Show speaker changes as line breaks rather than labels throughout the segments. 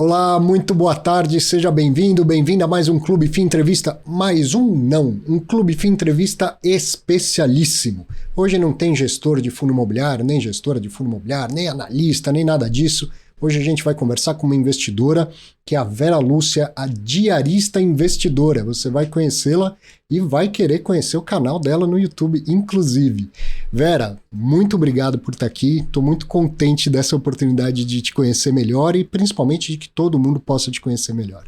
Olá, muito boa tarde, seja bem-vindo, bem-vinda a mais um Clube FI Entrevista. Mais um não, um Clube FI Entrevista especialíssimo. Hoje não tem gestor de fundo imobiliário, nem gestora de fundo imobiliário, nem analista, nem nada disso. Hoje a gente vai conversar com uma investidora, que é a Vera Lúcia, a diarista investidora. Você vai conhecê-la e vai querer conhecer o canal dela no YouTube, inclusive. Vera, muito obrigado por estar aqui. Estou muito contente dessa oportunidade de te conhecer melhor e principalmente de que todo mundo possa te conhecer melhor.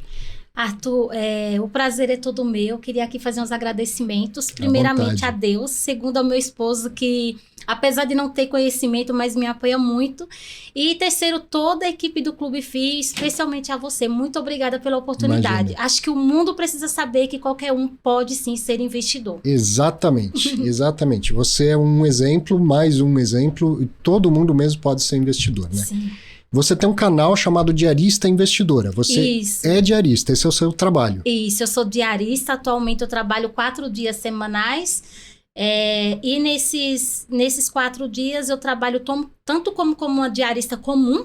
Arthur, o prazer é todo meu. Queria aqui fazer uns agradecimentos. Primeiramente a Deus, segundo ao meu esposo, que apesar de não ter conhecimento, mas me apoia muito. E terceiro, toda a equipe do Clube FI, especialmente a você. Muito obrigada pela oportunidade.
Imagina.
Acho que o mundo precisa saber que qualquer um pode sim ser investidor.
Exatamente, exatamente. Você é um exemplo, mais um exemplo, e todo mundo mesmo pode ser investidor, né?
Sim.
Você tem um canal chamado Diarista Investidora. Você
Isso.
é diarista, esse é o seu trabalho.
Isso, eu sou diarista. Atualmente eu trabalho 4 dias semanais. E nesses 4 dias eu trabalho tanto como uma diarista comum,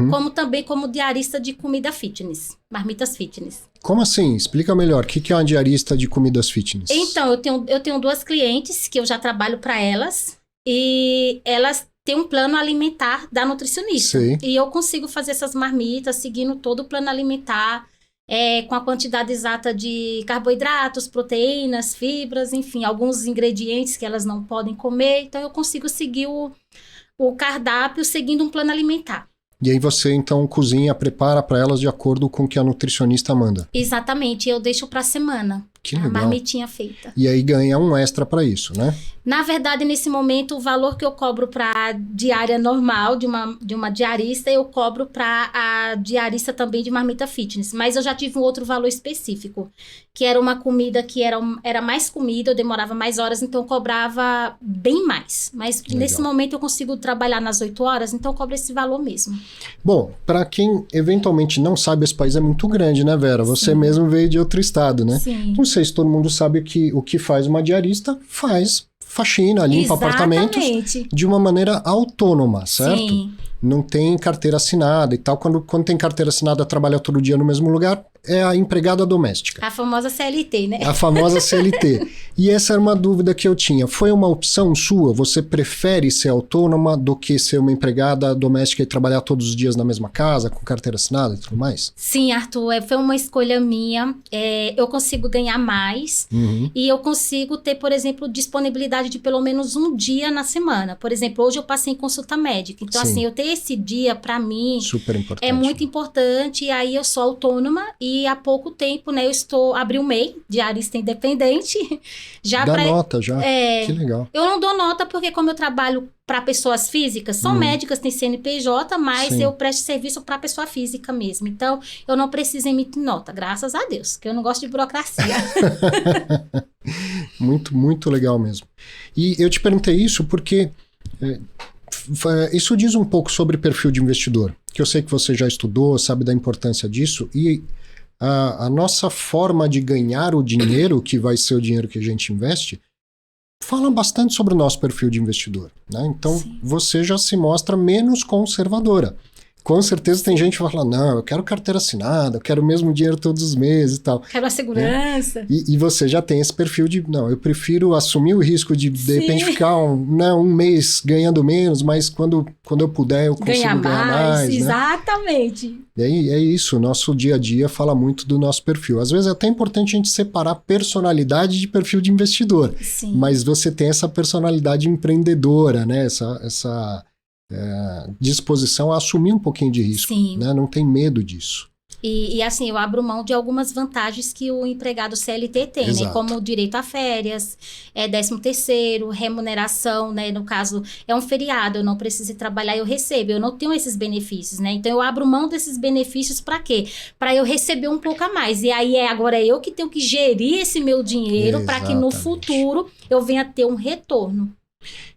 como também como diarista de comida fitness, marmitas fitness.
Como assim? Explica melhor. O que é uma diarista de comidas fitness?
Então, eu tenho 2 clientes que eu já trabalho para elas e elas têm um plano alimentar da nutricionista.
Sei.
E eu consigo fazer essas marmitas seguindo todo o plano alimentar, com a quantidade exata de carboidratos, proteínas, fibras, enfim, alguns ingredientes que elas não podem comer. Então, eu consigo seguir o cardápio seguindo um plano alimentar.
E aí você, então, cozinha, prepara para elas de acordo com o que a nutricionista manda.
Exatamente, eu deixo para a semana.
Que legal.
A marmitinha feita.
E aí ganha um extra para isso, né?
Na verdade, nesse momento, o valor que eu cobro para a diária normal de uma diarista, eu cobro para a diarista também de marmita fitness. Mas eu já tive um outro valor específico, que era uma comida que era mais comida, eu demorava mais horas, então eu cobrava bem mais. Mas
Legal.
Nesse momento eu consigo trabalhar nas 8 horas, então eu cobro esse valor mesmo.
Bom, para quem eventualmente não sabe, esse país é muito grande, né, Vera? Você
Sim.
mesmo veio de outro estado, né?
Sim.
Não sei se todo mundo sabe o que faz uma diarista, faz faxina, limpa apartamentos de uma maneira autônoma, certo?
Sim.
Não tem carteira assinada e tal. Quando tem carteira assinada, trabalha todo dia no mesmo lugar, é a empregada doméstica.
A famosa CLT, né?
A famosa CLT. E essa era uma dúvida que eu tinha. Foi uma opção sua? Você prefere ser autônoma do que ser uma empregada doméstica e trabalhar todos os dias na mesma casa, com carteira assinada e tudo mais?
Sim, Arthur, foi uma escolha minha. Eu consigo ganhar mais e eu consigo ter, por exemplo, disponibilidade de pelo menos um dia na semana. Por exemplo, hoje eu passei em consulta médica. Então,
Sim.
assim, eu ter esse dia, pra mim,
Super importante.
é muito importante. E aí, eu sou autônoma e há pouco tempo, né, abri o MEI, diarista independente.
Nota já? Que legal.
Eu não dou nota porque como eu trabalho para pessoas físicas, são médicas, tem CNPJ, mas
Sim.
eu presto serviço para pessoa física mesmo. Então, eu não preciso emitir nota, graças a Deus, que eu não gosto de burocracia.
Muito, muito legal mesmo. E eu te perguntei isso porque isso diz um pouco sobre perfil de investidor, que eu sei que você já estudou, sabe da importância disso, e a nossa forma de ganhar o dinheiro, que vai ser o dinheiro que a gente investe, fala bastante sobre o nosso perfil de investidor, né? Então,
Sim.
Você já se mostra menos conservadora. Com certeza tem gente que vai falar, não, eu quero carteira assinada, eu quero o mesmo dinheiro todos os meses e tal.
Quero a segurança.
E você já tem esse perfil de, não, eu prefiro assumir o risco de repente ficar um mês ganhando menos, mas quando eu puder eu consigo ganhar mais, né?
Exatamente.
E aí é isso, o nosso dia a dia fala muito do nosso perfil. Às vezes é até importante a gente separar personalidade de perfil de investidor.
Sim.
Mas você tem essa personalidade empreendedora, né? Essa disposição a assumir um pouquinho de risco.
Sim.
Né? Não tem medo disso.
E assim, eu abro mão de algumas vantagens que o empregado CLT tem,
Exato.
né? Como direito a férias, 13º, remuneração, né? No caso, é um feriado, eu não preciso trabalhar, eu recebo. Eu não tenho esses benefícios, né? Então, eu abro mão desses benefícios para quê? Para eu receber um pouco a mais. E aí, agora eu que tenho que gerir esse meu dinheiro para que no futuro eu venha ter um retorno.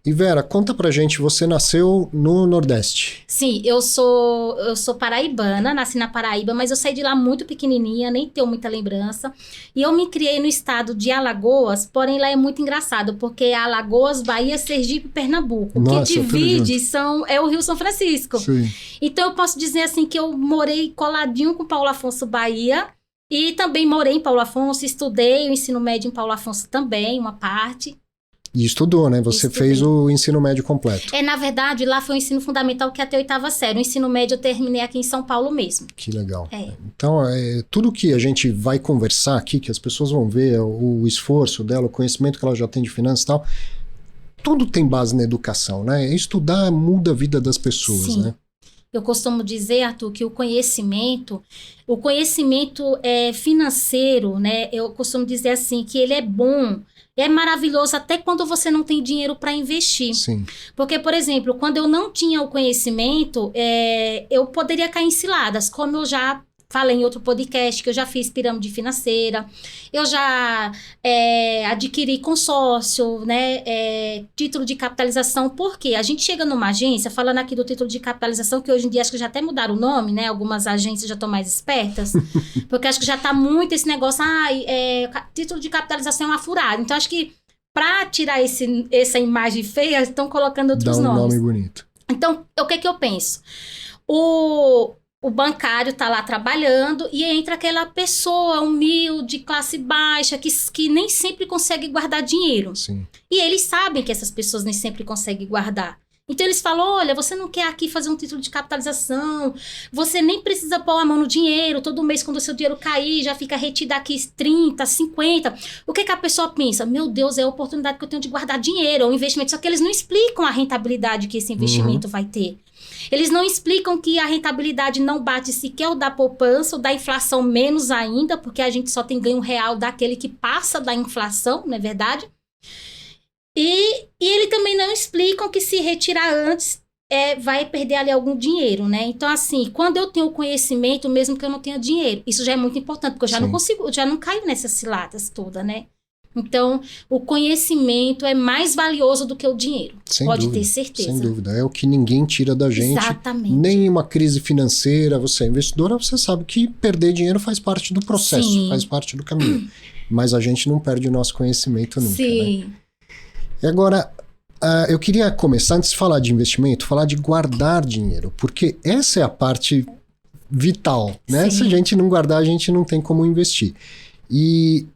E Vera, conta pra gente, você nasceu no Nordeste.
Sim, eu sou paraibana, nasci na Paraíba, mas eu saí de lá muito pequenininha, nem tenho muita lembrança. E eu me criei no estado de Alagoas, porém lá é muito engraçado, porque é Alagoas, Bahia, Sergipe e Pernambuco. O que divide é o Rio São Francisco.
Sim.
Então eu posso dizer assim que eu morei coladinho com Paulo Afonso, Bahia, e também morei em Paulo Afonso, estudei o ensino médio em Paulo Afonso também, uma parte.
E estudou, né? Você fez o ensino médio completo.
Na verdade, lá foi o ensino fundamental que até a 8ª série. O ensino médio eu terminei aqui em São Paulo mesmo.
Que legal. Então, tudo que a gente vai conversar aqui, que as pessoas vão ver o esforço dela, o conhecimento que ela já tem de finanças e tal, tudo tem base na educação, né? Estudar muda a vida das pessoas,
Sim.
né?
Eu costumo dizer, Arthur, que o conhecimento financeiro, né? Eu costumo dizer assim, que ele é bom, é maravilhoso até quando você não tem dinheiro para investir.
Sim.
Porque, por exemplo, quando eu não tinha o conhecimento, eu poderia cair em ciladas, como eu já falei em outro podcast, que eu já fiz pirâmide financeira, eu já adquiri consórcio, né, título de capitalização, porque a gente chega numa agência, falando aqui do título de capitalização, que hoje em dia acho que já até mudaram o nome, né, algumas agências já estão mais espertas, porque acho que já está muito esse negócio, título de capitalização é uma furada, então acho que para tirar essa imagem feia, estão colocando outros nomes.
Dá um nome bonito.
Então, o que eu penso? O bancário tá lá trabalhando e entra aquela pessoa humilde, classe baixa, que nem sempre consegue guardar dinheiro.
Sim.
E eles sabem que essas pessoas nem sempre conseguem guardar. Então eles falam, olha, você não quer aqui fazer um título de capitalização, você nem precisa pôr a mão no dinheiro, todo mês quando o seu dinheiro cair, já fica retido aqui 30, 50. O que a pessoa pensa? Meu Deus, é a oportunidade que eu tenho de guardar dinheiro, é um investimento. Só que eles não explicam a rentabilidade que esse investimento vai ter. Eles não explicam que a rentabilidade não bate sequer o da poupança, ou da inflação menos ainda, porque a gente só tem ganho real daquele que passa da inflação, não é verdade? E ele também não explicam que se retirar antes vai perder ali algum dinheiro, né? Então, assim, quando eu tenho conhecimento, mesmo que eu não tenha dinheiro, isso já é muito importante, porque eu já não consigo, eu já não caio nessas ciladas todas, né? Então, o conhecimento é mais valioso do que o dinheiro. Pode ter certeza.
Sem dúvida. É o que ninguém tira da gente.
Exatamente.
Nem uma crise financeira, você é investidora, você sabe que perder dinheiro faz parte do processo,
Sim.
faz parte do caminho. Mas a gente não perde o nosso conhecimento nunca.
Sim.
Né? E agora, eu queria começar, antes de falar de investimento, falar de guardar dinheiro, porque essa é a parte vital, né?
Sim.
Se a gente não guardar, a gente não tem como investir. E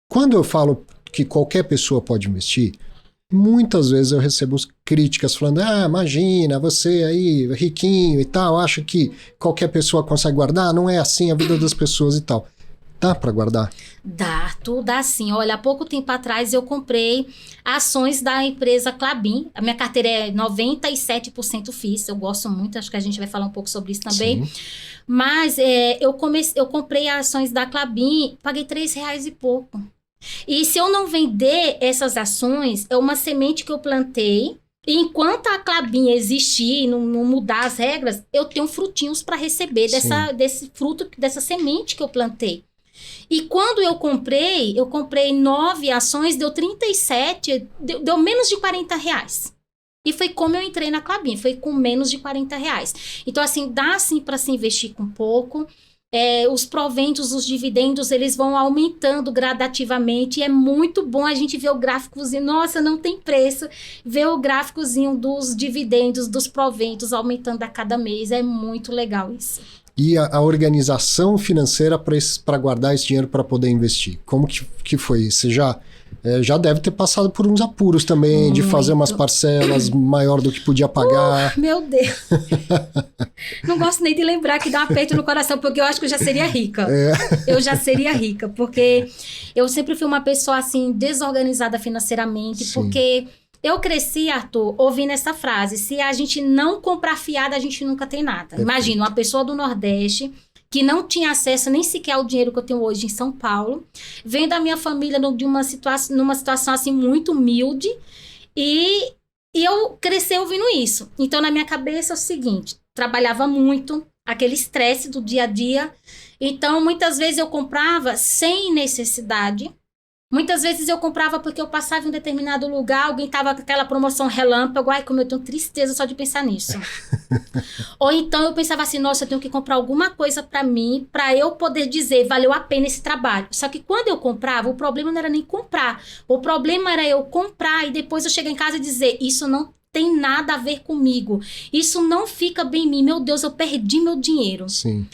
quando eu falo que qualquer pessoa pode investir, muitas vezes eu recebo críticas falando, imagina, você aí, riquinho e tal, acha que qualquer pessoa consegue guardar? Não é assim a vida das pessoas e tal. Dá para guardar?
Dá, tudo dá sim. Olha, há pouco tempo atrás eu comprei ações da empresa Klabin. A minha carteira é 97% FIIs, eu gosto muito, acho que a gente vai falar um pouco sobre isso também. Sim. Mas eu comprei ações da Klabin, paguei R$3 e pouco. E se eu não vender essas ações, é uma semente que eu plantei. E enquanto a Klabin existir, não mudar as regras, eu tenho frutinhos para receber desse fruto, dessa semente que eu plantei. E quando eu comprei 9 ações, deu 37, deu menos de R$40. E foi como eu entrei na Klabin, foi com menos de R$40. Então, assim, dá sim para se investir com pouco. Os proventos, os dividendos, eles vão aumentando gradativamente e é muito bom a gente ver o gráficozinho, nossa, não tem preço, ver o gráficozinho dos dividendos, dos proventos aumentando a cada mês, é muito legal isso.
E a organização financeira para guardar esse dinheiro para poder investir, como que foi isso? Você já deve ter passado por uns apuros também, de fazer umas parcelas maior do que podia pagar.
Meu Deus! Não gosto nem de lembrar, que dá um aperto no coração, porque eu acho que eu já seria rica. Eu já seria rica, porque eu sempre fui uma pessoa, assim, desorganizada financeiramente, Sim. Porque eu cresci, Arthur, ouvindo essa frase, se a gente não comprar fiado, a gente nunca tem nada. Perfeito. Imagina, uma pessoa do Nordeste que não tinha acesso nem sequer ao dinheiro que eu tenho hoje em São Paulo, vendo a minha família numa situação assim muito humilde, e eu cresci ouvindo isso. Então, na minha cabeça é o seguinte, trabalhava muito, aquele estresse do dia a dia, então muitas vezes eu comprava sem necessidade, Muitas vezes eu comprava porque eu passava em um determinado lugar, alguém tava com aquela promoção relâmpago, ai, como eu tenho tristeza só de pensar nisso. Ou então eu pensava assim, nossa, eu tenho que comprar alguma coisa pra mim, pra eu poder dizer, valeu a pena esse trabalho. Só que quando eu comprava, o problema não era nem comprar. O problema era eu comprar e depois eu chegar em casa e dizer, isso não tem nada a ver comigo. Isso não fica bem em mim. Meu Deus, eu perdi meu dinheiro.
Sim.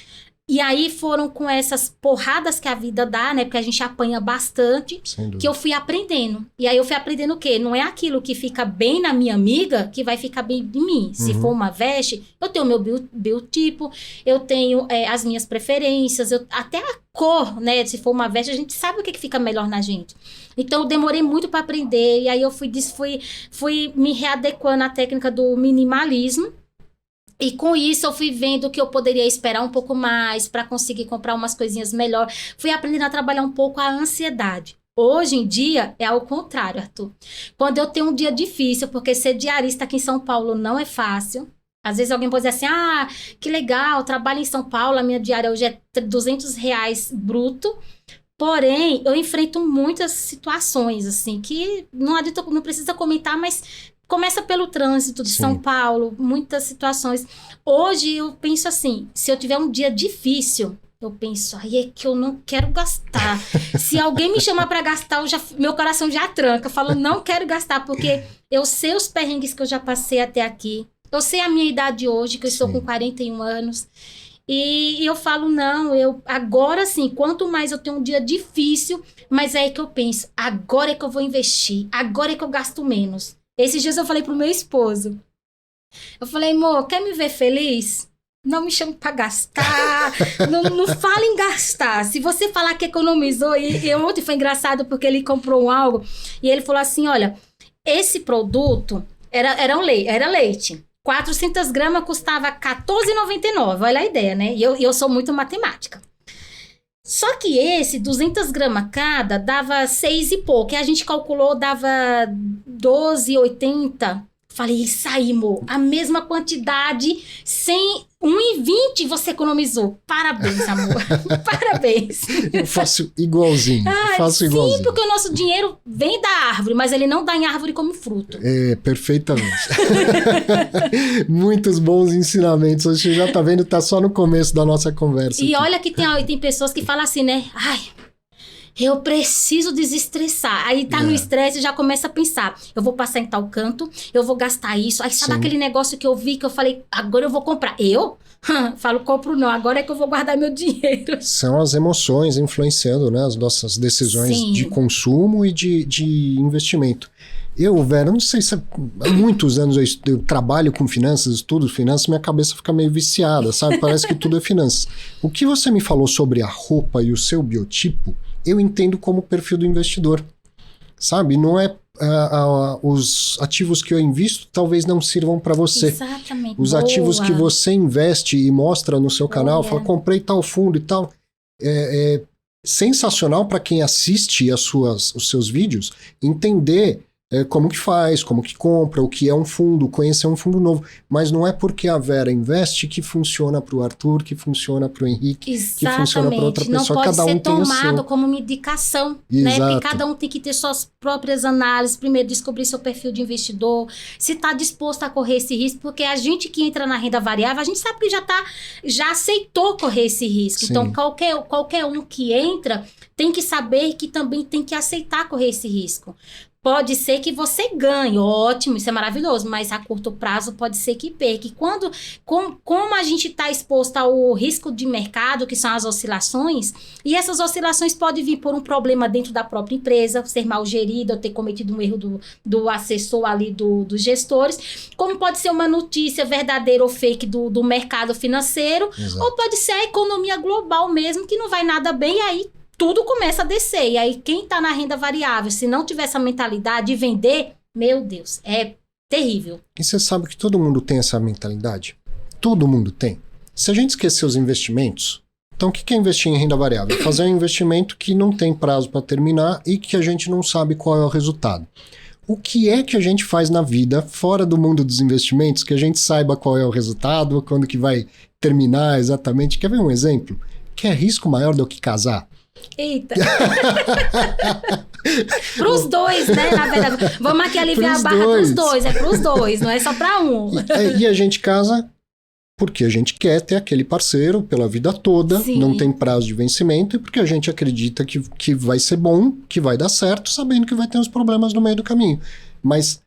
E aí foram com essas porradas que a vida dá, né? Porque a gente apanha bastante, que eu fui aprendendo. E aí eu fui aprendendo o quê? Não é aquilo que fica bem na minha amiga que vai ficar bem em mim. Se for uma veste, eu tenho o meu biotipo, eu tenho as minhas preferências, até a cor, né? Se for uma veste, a gente sabe o que fica melhor na gente. Então eu demorei muito para aprender, e aí eu fui me readequando à técnica do minimalismo. E com isso eu fui vendo que eu poderia esperar um pouco mais para conseguir comprar umas coisinhas melhor. Fui aprendendo a trabalhar um pouco a ansiedade. Hoje em dia é ao contrário, Arthur. Quando eu tenho um dia difícil, porque ser diarista aqui em São Paulo não é fácil. Às vezes alguém pode dizer assim, que legal, trabalho em São Paulo, a minha diária hoje é R$200 bruto. Porém, eu enfrento muitas situações, assim, que não precisa comentar, mas começa pelo trânsito de São Paulo, muitas situações. Hoje eu penso assim, se eu tiver um dia difícil, eu penso, aí é que eu não quero gastar. Se alguém me chamar para gastar, meu coração já tranca. Eu falo, não quero gastar, porque eu sei os perrengues que eu já passei até aqui. Eu sei a minha idade hoje, que eu estou com 41 anos. E eu falo, não, agora sim, quanto mais eu tenho um dia difícil, mas é aí que eu penso, agora é que eu vou investir, agora é que eu gasto menos. Esses dias eu falei pro meu esposo, eu falei, amor, quer me ver feliz? Não me chame pra gastar, não fala em gastar. Se você falar que economizou, e ontem foi engraçado porque ele comprou algo, e ele falou assim, olha, esse produto era leite. 400 gramas custava R$14,99, olha a ideia, né? E eu sou muito matemática. Só que esse, 200 gramas cada, dava 6 e pouco. E a gente calculou, dava 12,80. Falei, isso aí, amor. A mesma quantidade, sem 1,20 você economizou. Parabéns, amor. Parabéns.
Eu faço igualzinho. Sim,
porque o nosso dinheiro vem da árvore, mas ele não dá em árvore como fruto.
Perfeitamente. Muitos bons ensinamentos. Você já tá vendo, tá só no começo da nossa conversa.
E
aqui.
olha que tem pessoas que falam assim, né? Eu preciso desestressar. Aí tá no estresse e já começa a pensar. Eu vou passar em tal canto, eu vou gastar isso. Aí sabe aquele negócio que eu vi, que eu falei, agora eu vou comprar. Eu? Falo, compro não, agora é que eu vou guardar meu dinheiro.
São as emoções influenciando, né, as nossas decisões de consumo e de investimento. Vera, não sei se há muitos anos eu trabalho com finanças, estudo finanças, minha cabeça fica meio viciada, sabe? Parece que tudo é finanças. O que você me falou sobre a roupa e o seu biotipo, eu entendo como perfil do investidor, sabe? Não é os ativos que eu invisto talvez não sirvam para você.
Exatamente.
Os ativos que você investe e mostra no seu canal, fala, comprei tal fundo e tal, é sensacional para quem assiste os seus vídeos entender como que faz, como que compra, o que é um fundo, conhecer um fundo novo. Mas não é porque a Vera investe que funciona para o Arthur, que funciona para o Henrique, que funciona para outra pessoa.
Não pode
cada um
ser
tem o seu.
tomado como uma indicação, né? Porque cada um tem que ter suas próprias análises, primeiro descobrir seu perfil de investidor, se está disposto a correr esse risco, porque a gente que entra na renda variável, a gente sabe que já aceitou correr esse risco.
Sim.
Então, qualquer um que entra tem que saber que também tem que aceitar correr esse risco. Pode ser que você ganhe, ótimo, isso é maravilhoso, mas a curto prazo pode ser que perca. E como a gente está exposto ao risco de mercado, que são as oscilações, e essas oscilações podem vir por um problema dentro da própria empresa, ser mal gerida, ou ter cometido um erro do assessor ali, dos gestores, como pode ser uma notícia verdadeira ou fake do mercado financeiro, ou pode ser a economia global mesmo, que não vai nada bem, e aí tudo começa a descer. E aí, quem está na renda variável, se não tiver essa mentalidade de vender, meu Deus, é terrível.
E você sabe que todo mundo tem essa mentalidade? Todo mundo tem. Se a gente esquecer os investimentos, então o que é investir em renda variável? Fazer um investimento que não tem prazo para terminar e que a gente não sabe qual é o resultado. O que é que a gente faz na vida, fora do mundo dos investimentos, que a gente saiba qual é o resultado, quando que vai terminar exatamente? Quer ver um exemplo? Quer risco maior do que casar?
Eita. Pros dois, né? Na verdade, vamos aqui aliviar a barra pros dois. É pros dois, não é só pra um.
E a gente casa porque a gente quer ter aquele parceiro pela vida toda,
Sim.
não tem prazo de vencimento, e porque a gente acredita que vai ser bom, que vai dar certo, sabendo que vai ter uns problemas no meio do caminho. Mas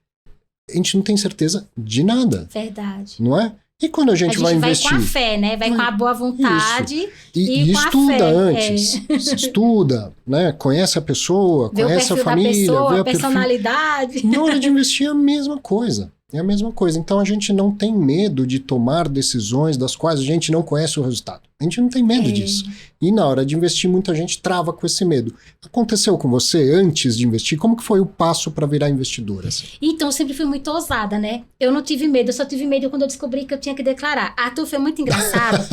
a gente não tem certeza de nada.
Verdade.
Não é? E quando a gente vai investir?
Vai com a fé, né? Vai com a boa vontade.
E
com
estuda
a fé.
antes. Estuda, né? Conhece a pessoa,
Vê
conhece
o
a
perfil
família,
da pessoa,
vê
a personalidade.
Na hora de investir é a mesma coisa. É a mesma coisa. Então a gente não tem medo de tomar decisões das quais a gente não conhece o resultado. A gente não tem medo disso. E na hora de investir, muita gente trava com esse medo. Aconteceu com você antes de investir? Como que foi o passo para virar investidora? Assim?
Então, eu sempre fui muito ousada, né? Eu não tive medo, eu só tive medo quando eu descobri que eu tinha que declarar. Arthur, foi muito engraçado,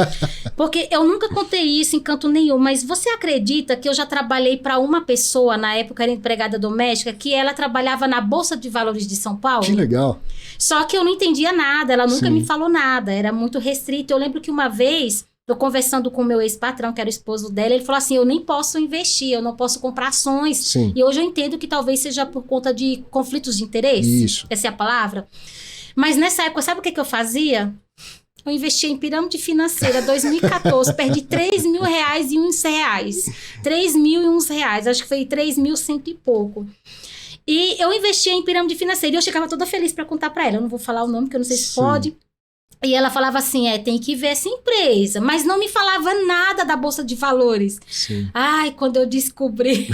porque eu nunca contei isso em canto nenhum, mas você acredita que eu já trabalhei para uma pessoa, na época era empregada doméstica, que ela trabalhava na Bolsa de Valores de São Paulo?
Que legal.
Só que eu não entendia nada, ela nunca
Sim.
me falou nada, era muito restrito. Eu lembro que uma vez, eu conversando com o meu ex-patrão, que era o esposo dela, ele falou assim, eu nem posso investir, eu não posso comprar ações.
Sim.
E hoje eu entendo que talvez seja por conta de conflitos de interesse.
Isso.
Essa é a palavra. Mas nessa época, sabe o que eu fazia? Eu investia em pirâmide financeira, 2014, perdi R$3.000 e uns reais. R$3.001, acho que foi 3.100 e pouco. E eu investia em pirâmide financeira e eu chegava toda feliz para contar para ela. Eu não vou falar o nome, porque eu não sei se
Sim.
pode. E ela falava assim, tem que ver essa empresa. Mas não me falava nada da Bolsa de Valores.
Sim.
Ai, quando eu descobri.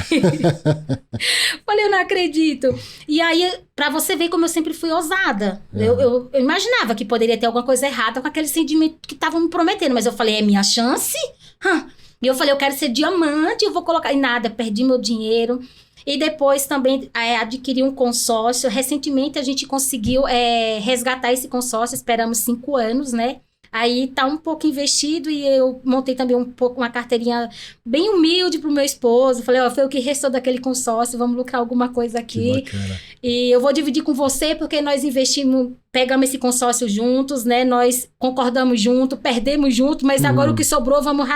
Falei, eu não acredito. E aí, pra você ver como eu sempre fui ousada. Eu imaginava que poderia ter alguma coisa errada com aquele sentimento que estavam me prometendo. Mas eu falei, é minha chance? E eu falei, eu quero ser diamante, eu vou colocar... E nada, perdi meu dinheiro. E depois também adquiri um consórcio. Recentemente a gente conseguiu resgatar esse consórcio, esperamos 5 anos, né? Aí tá um pouco investido e eu montei também um pouco uma carteirinha bem humilde pro meu esposo. Falei, foi o que restou daquele consórcio, vamos lucrar alguma coisa aqui.
Que bacana.
E eu vou dividir com você porque nós investimos, pegamos esse consórcio juntos, né? Nós concordamos junto, perdemos junto, mas agora o que sobrou vamos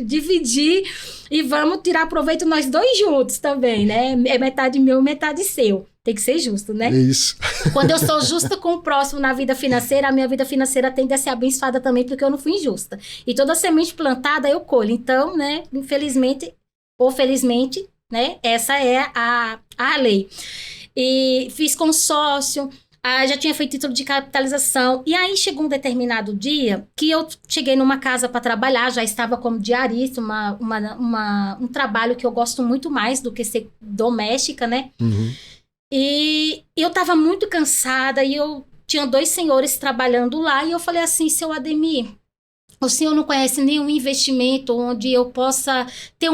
dividir e vamos tirar proveito nós dois juntos também, né? É metade meu, metade seu. Tem que ser justo, né?
É isso.
Quando eu sou justa com o próximo na vida financeira, a minha vida financeira tende a ser abençoada também, porque eu não fui injusta. E toda semente plantada eu colho. Então, né, infelizmente ou felizmente, né, essa é a lei. E fiz consórcio, já tinha feito título de capitalização. E aí chegou um determinado dia que eu cheguei numa casa para trabalhar, já estava como diarista, um trabalho que eu gosto muito mais do que ser doméstica, né?
Uhum.
E eu tava muito cansada e eu tinha 2 senhores trabalhando lá e eu falei assim, seu Ademir, o senhor não conhece nenhum investimento onde eu possa ter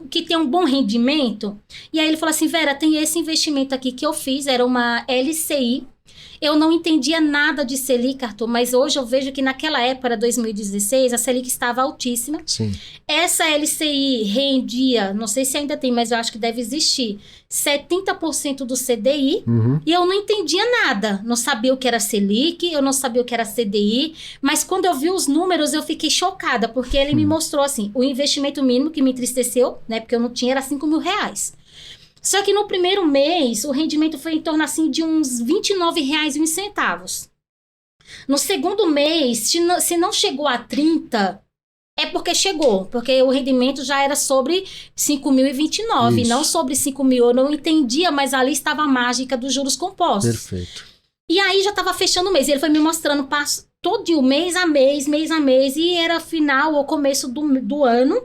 que tenha um bom rendimento? E aí ele falou assim, Vera, tem esse investimento aqui que eu fiz, era uma LCI. Eu não entendia nada de Selic, Arthur, mas hoje eu vejo que naquela época, era 2016, a Selic estava altíssima.
Sim.
Essa LCI rendia, não sei se ainda tem, mas eu acho que deve existir, 70% do CDI.
Uhum.
E eu não entendia nada. Não sabia o que era Selic, eu não sabia o que era CDI. Mas quando eu vi os números, eu fiquei chocada, porque ele me mostrou assim, o investimento mínimo que me entristeceu, né, porque eu não tinha, era R$5.000. Só que no primeiro mês, o rendimento foi em torno assim de uns R$29,01. No segundo mês, se não chegou a 30, é porque chegou. Porque o rendimento já era sobre 5.029,
Isso.
não sobre 5.000. Eu não entendia, mas ali estava a mágica dos juros compostos.
Perfeito.
E aí já estava fechando o mês. Ele foi me mostrando todo mês a mês. E era final ou começo do ano.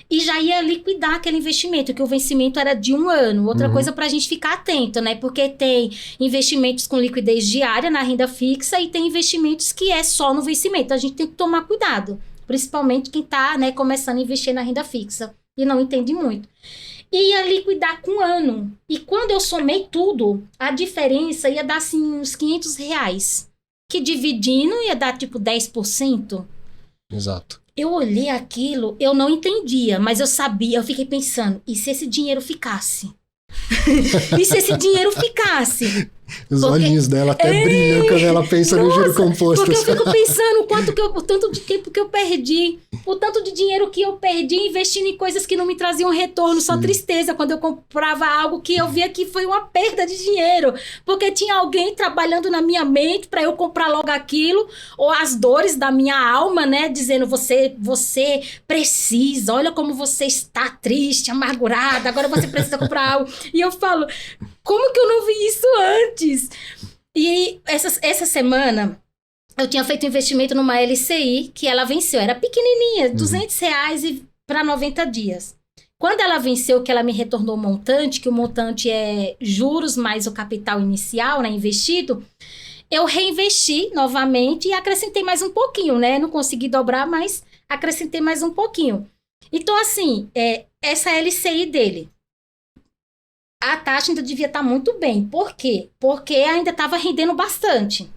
E já ia liquidar aquele investimento, que o vencimento era de 1 ano. Outra coisa para a gente ficar atento, né? Porque tem investimentos com liquidez diária na renda fixa e tem investimentos que é só no vencimento. A gente tem que tomar cuidado, principalmente quem está, né, começando a investir na renda fixa e não entende muito. E ia liquidar com 1 ano. E quando eu somei tudo, a diferença ia dar assim uns R$500, que dividindo ia dar tipo 10%.
Exato.
Eu olhei aquilo, eu não entendia, mas eu sabia, eu fiquei pensando, e se esse dinheiro ficasse? E se esse dinheiro ficasse?
Os olhinhos dela até brilham quando ela pensa no juro composto.
Porque eu fico pensando o tanto de tempo que eu perdi, o tanto de dinheiro que eu perdi investindo em coisas que não me traziam retorno, só tristeza quando eu comprava algo que eu via que foi uma perda de dinheiro, porque tinha alguém trabalhando na minha mente para eu comprar logo aquilo, ou as dores da minha alma, né, dizendo você precisa, olha como você está triste, amargurada, agora você precisa comprar algo. E eu falo, como que eu não vi isso antes? E essa semana, eu tinha feito um investimento numa LCI, que ela venceu. Era pequenininha, R$200 para 90 dias. Quando ela venceu, que ela me retornou o montante, que o montante é juros mais o capital inicial, né, investido, eu reinvesti novamente e acrescentei mais um pouquinho, né? Não consegui dobrar, mas acrescentei mais um pouquinho. Então, assim, essa LCI dele, a taxa ainda devia estar muito bem. Por quê? Porque ainda estava rendendo bastante.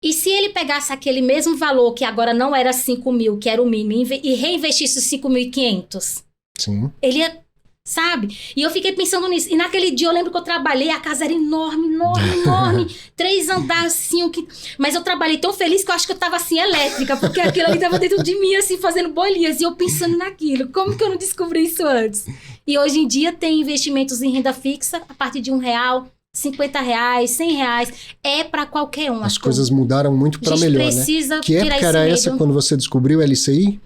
E se ele pegasse aquele mesmo valor, que agora não era 5 mil, que era o mínimo, e reinvestisse os 5.500?
Sim.
Ele ia, sabe? E eu fiquei pensando nisso. E naquele dia eu lembro que eu trabalhei, a casa era enorme, enorme, enorme. 3 andares, assim. Mas eu trabalhei tão feliz que eu acho que eu tava, assim, elétrica. Porque aquilo ali tava dentro de mim, assim, fazendo bolinhas. E eu pensando naquilo. Como que eu não descobri isso antes? E hoje em dia tem investimentos em renda fixa a partir de R$1, R$50, R$100. É para qualquer um.
As coisas mudaram muito para melhor, né?
Precisa
que época era essa quando você descobriu o LCI?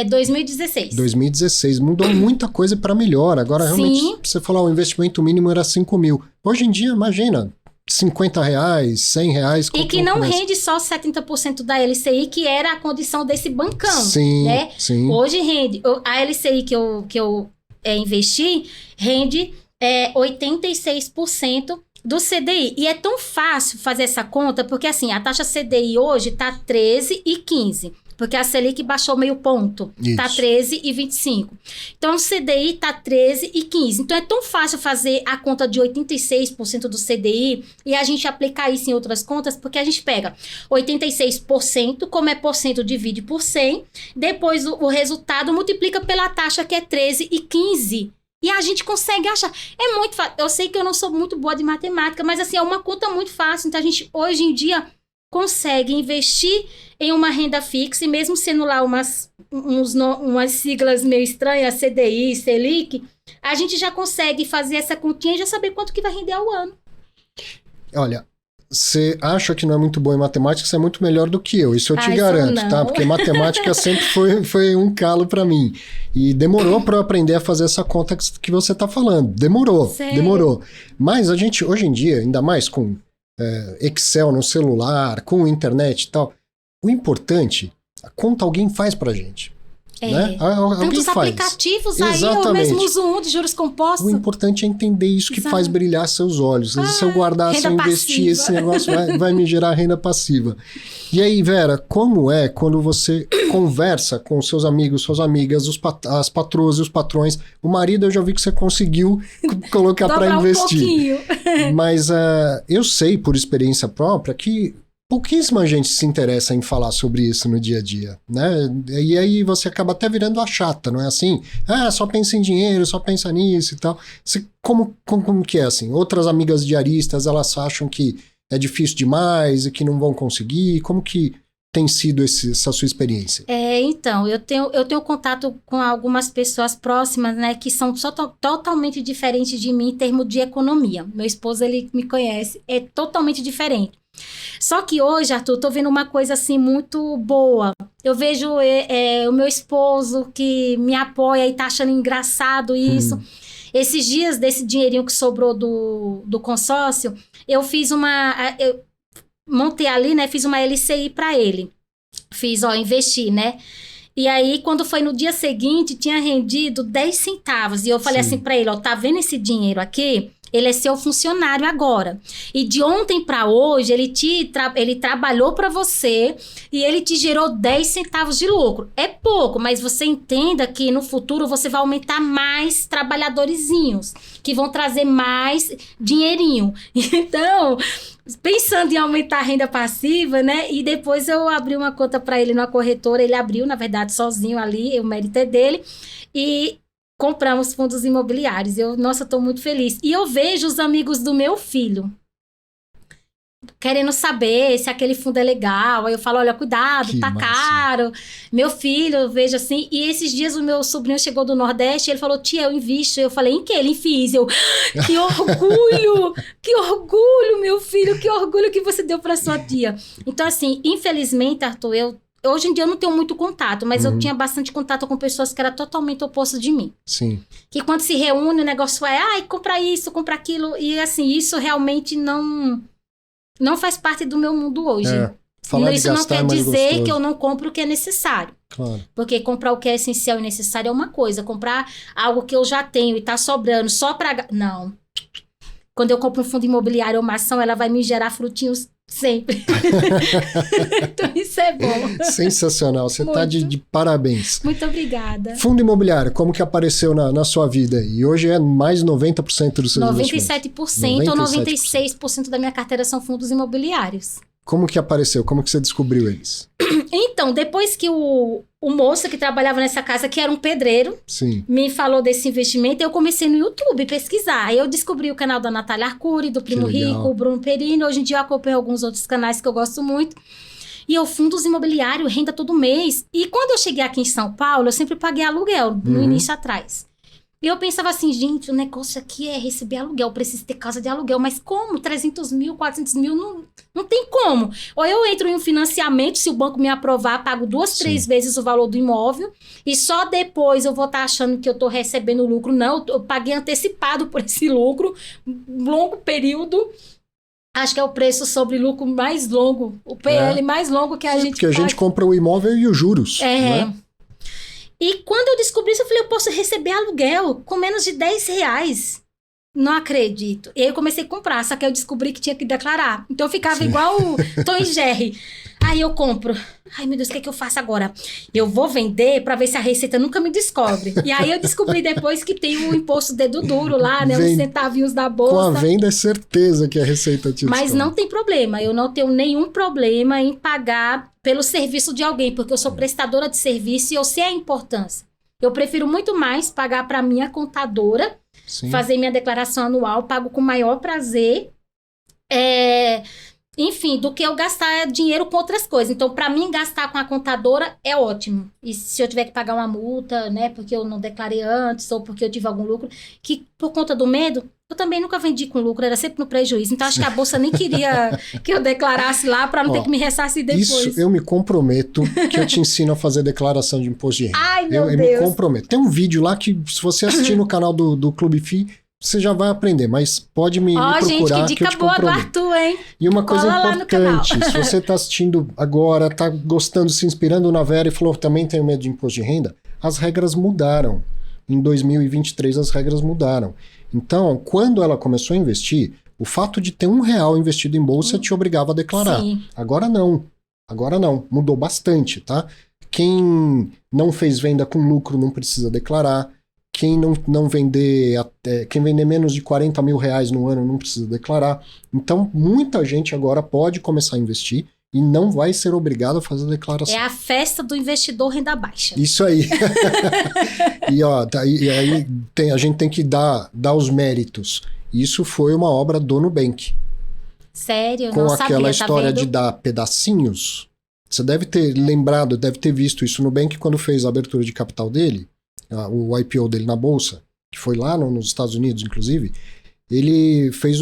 2016.
2016. Mudou muita coisa para melhor. Agora, realmente,
Sim.
você falou, o investimento mínimo era 5 mil. Hoje em dia, imagina, R$50, R$100.
E que não rende só 70% da LCI, que era a condição desse bancão.
Sim,
né?
sim.
Hoje rende. A LCI que eu investi rende 86% do CDI. E é tão fácil fazer essa conta, porque assim, a taxa CDI hoje está 13,15. Porque a Selic baixou meio ponto. Está 13,25. Então, o CDI está 13,15. Então, é tão fácil fazer a conta de 86% do CDI e a gente aplicar isso em outras contas, porque a gente pega 86%, como é por cento, divide por 100. Depois, o resultado multiplica pela taxa, que é 13,15. E a gente consegue achar. É muito fácil. Eu sei que eu não sou muito boa de matemática, mas assim, é uma conta muito fácil. Então, a gente, hoje em dia, consegue investir em uma renda fixa, e mesmo sendo lá umas siglas meio estranhas, CDI, Selic, a gente já consegue fazer essa continha e já saber quanto que vai render ao ano.
Olha, você acha que não é muito bom em matemática, você é muito melhor do que eu, isso eu te garanto, tá? Porque matemática sempre foi um calo para mim. E demorou para eu aprender a fazer essa conta que você tá falando. Demorou. Mas a gente, hoje em dia, ainda mais com Excel no celular, com internet e tal, o importante, a conta alguém faz pra gente. Né?
Tantos aplicativos aí, eu mesmo uso um de juros compostos.
O importante é entender isso que faz brilhar seus olhos. Se eu guardar, se eu investir, esse negócio vai me gerar renda passiva. E aí, Vera, como é quando você conversa com seus amigos, suas amigas, as patroas e os patrões? O marido eu já vi que você conseguiu colocar para investir. Mas eu sei, por experiência própria, que pouquíssima gente se interessa em falar sobre isso no dia a dia, né? E aí você acaba até virando a chata, não é assim? Só pensa em dinheiro, só pensa nisso e tal. Como que é assim? Outras amigas diaristas, elas acham que é difícil demais e que não vão conseguir. Como que tem sido essa sua experiência?
Então, eu tenho contato com algumas pessoas próximas, né, que são totalmente diferentes de mim em termos de economia. Meu esposo, ele me conhece, é totalmente diferente. Só que hoje, Arthur, eu tô vendo uma coisa assim muito boa. Eu vejo o meu esposo que me apoia e tá achando engraçado isso. Esses dias, desse dinheirinho que sobrou do consórcio, eu montei ali, né? Fiz uma LCI para ele. Investi, né? E aí, quando foi no dia seguinte, tinha rendido 10 centavos. E eu falei assim para ele, tá vendo esse dinheiro aqui? Ele é seu funcionário agora. E de ontem para hoje, ele trabalhou para você e ele te gerou 10 centavos de lucro. É pouco, mas você entenda que no futuro você vai aumentar mais trabalhadorzinhos, que vão trazer mais dinheirinho. Então, pensando em aumentar a renda passiva, né? E depois eu abri uma conta para ele numa corretora. Ele abriu, na verdade, sozinho ali, o mérito é dele. E compramos fundos imobiliários. Nossa, estou muito feliz. E eu vejo os amigos do meu filho querendo saber se aquele fundo é legal. Aí eu falo, olha, cuidado,
Que
tá
massa.
caro. Meu filho, eu vejo assim. E esses dias o meu sobrinho chegou do Nordeste e ele falou, tia, eu invisto. Eu falei, em que? Ele FIIs. Eu, que orgulho! Que orgulho, meu filho! Que orgulho que você deu pra sua tia. Então, assim, infelizmente, Arthur, hoje em dia eu não tenho muito contato, mas eu tinha bastante contato com pessoas que eram totalmente opostas de mim.
Sim.
Que quando se reúne, o negócio é, ai, compra isso, compra aquilo. E assim, isso realmente não faz parte do meu mundo hoje.
Falar de
Isso não
gastar
quer
é mais
dizer
gostoso.
que eu não compro o que é necessário.
Claro.
Porque comprar o que é essencial e necessário é uma coisa. Comprar algo que eu já tenho e tá sobrando só pra... Não. Quando eu compro um fundo imobiliário ou uma ação, ela vai me gerar frutinhos sempre. Então isso é bom.
Sensacional. Você tá de parabéns.
Muito obrigada.
Fundo imobiliário, como que apareceu na sua vida? E hoje é mais de 90% dos seus
97%
investimentos.
ou 96% da minha carteira são fundos imobiliários.
Como que apareceu? Como que você descobriu eles?
Então, depois que o moço que trabalhava nessa casa, que era um pedreiro,
Sim.
me falou desse investimento, eu comecei no YouTube pesquisar. Aí eu descobri o canal da Natália Arcuri, do Primo Rico, o Bruno Perini. Hoje em dia eu acompanho alguns outros canais que eu gosto muito. E eu fundos imobiliários, renda todo mês. E quando eu cheguei aqui em São Paulo, eu sempre paguei aluguel, no início atrás. E eu pensava assim, gente, o negócio aqui é receber aluguel, eu preciso ter casa de aluguel. Mas como? 300 mil, 400 mil, não tem como. Ou eu entro em um financiamento, se o banco me aprovar, pago 2, 3 vezes o valor do imóvel. E só depois eu vou estar achando que eu estou recebendo lucro. Não, eu paguei antecipado por esse lucro, um longo período. Acho que é o preço sobre lucro mais longo, o PL mais longo que a gente
porque a gente compra o imóvel e os juros. Né?
E quando eu descobri isso, eu falei, eu posso receber aluguel com menos de R$10. Não acredito. E aí eu comecei a comprar, só que eu descobri que tinha que declarar. Então eu ficava igual o Tom e Jerry. Aí eu compro. Ai, meu Deus, o que é que eu faço agora? Eu vou vender pra ver se a Receita nunca me descobre. E aí eu descobri depois que tem o imposto dedo duro lá, né? Uns centavinhos da bolsa.
Com a venda é certeza que a Receita te descobre.
Mas não tem problema. Eu não tenho nenhum problema em pagar pelo serviço de alguém, porque eu sou prestadora de serviço e eu sei a importância. Eu prefiro muito mais pagar pra minha contadora, fazer minha declaração anual, pago com maior prazer. Enfim, do que eu gastar dinheiro com outras coisas. Então, para mim, gastar com a contadora é ótimo. E se eu tiver que pagar uma multa, né, porque eu não declarei antes ou porque eu tive algum lucro, que por conta do medo, eu também nunca vendi com lucro, era sempre no prejuízo. Então, acho que a bolsa nem queria que eu declarasse lá para não ter que me ressarcir depois.
Isso eu me comprometo que eu te ensino a fazer declaração de imposto de renda.
Ai, meu Deus.
Eu me comprometo. Tem um vídeo lá que, se você assistir no canal do Clube FI, você já vai aprender, mas pode me procurar,
gente, que dica
eu te
boa do Arthur, hein?
E uma coisa
Cola
importante, se você está assistindo agora, está gostando, se inspirando na Vera e falou, também tenho medo de imposto de renda, as regras mudaram. Em 2023 as regras mudaram. Então, quando ela começou a investir, o fato de ter R$1 investido em bolsa te obrigava a declarar.
Sim.
Agora não, mudou bastante, tá? Quem não fez venda com lucro não precisa declarar. Quem não vender quem vender menos de R$40 mil no ano não precisa declarar. Então, muita gente agora pode começar a investir e não vai ser obrigado a fazer declaração.
É a festa do investidor renda baixa.
Isso aí. E aí a gente tem que dar os méritos. Isso foi uma obra do Nubank.
Sério?
Com
não
aquela
sabia,
história
tá vendo?
de dar pedacinhos. Você deve ter lembrado, deve ter visto isso no Nubank quando fez a abertura de capital dele. O IPO dele na bolsa, que foi lá nos Estados Unidos, inclusive, ele fez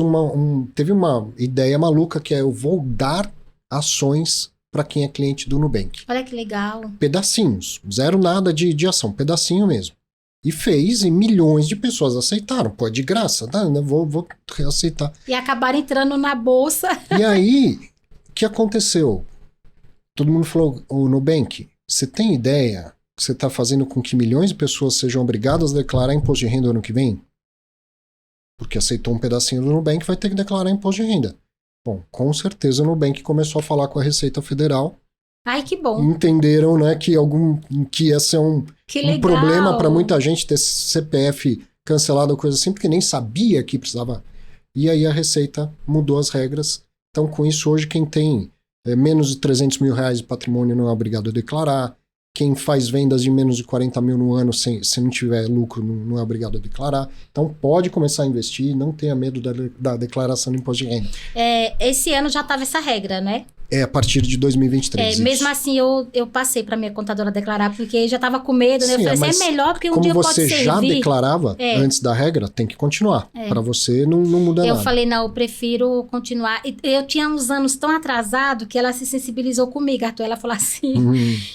teve uma ideia maluca que é: eu vou dar ações para quem é cliente do Nubank.
Olha que legal.
Pedacinhos, zero nada de ação, pedacinho mesmo. E fez, e milhões de pessoas aceitaram. Pô, é de graça, tá? Vou aceitar.
E acabaram entrando na bolsa.
E aí, o que aconteceu? Todo mundo falou, o Nubank, você tem ideia que você está fazendo com que milhões de pessoas sejam obrigadas a declarar imposto de renda ano que vem? Porque aceitou um pedacinho do Nubank, vai ter que declarar imposto de renda. Bom, com certeza o Nubank começou a falar com a Receita Federal.
Ai, que bom.
Entenderam, né, que ia ser um problema para muita gente ter CPF cancelado ou coisa assim, porque nem sabia que precisava. E aí a Receita mudou as regras. Então, com isso, hoje, quem tem menos de R$300 mil de patrimônio não é obrigado a declarar. Quem faz vendas de menos de 40 mil no ano, se não tiver lucro, não é obrigado a declarar. Então, pode começar a investir, não tenha medo da declaração do imposto de renda.
Esse ano já estava essa regra, né?
A partir de 2023.
Mesmo assim, eu passei para minha contadora declarar, porque já estava com medo, né?
Sim,
eu falei assim, é melhor porque um dia pode servir.
Como você já declarava antes da regra, tem que continuar. Para você não muda nada.
Eu falei, não, eu prefiro continuar. Eu tinha uns anos tão atrasado que ela se sensibilizou comigo, Arthur. Ela falou assim,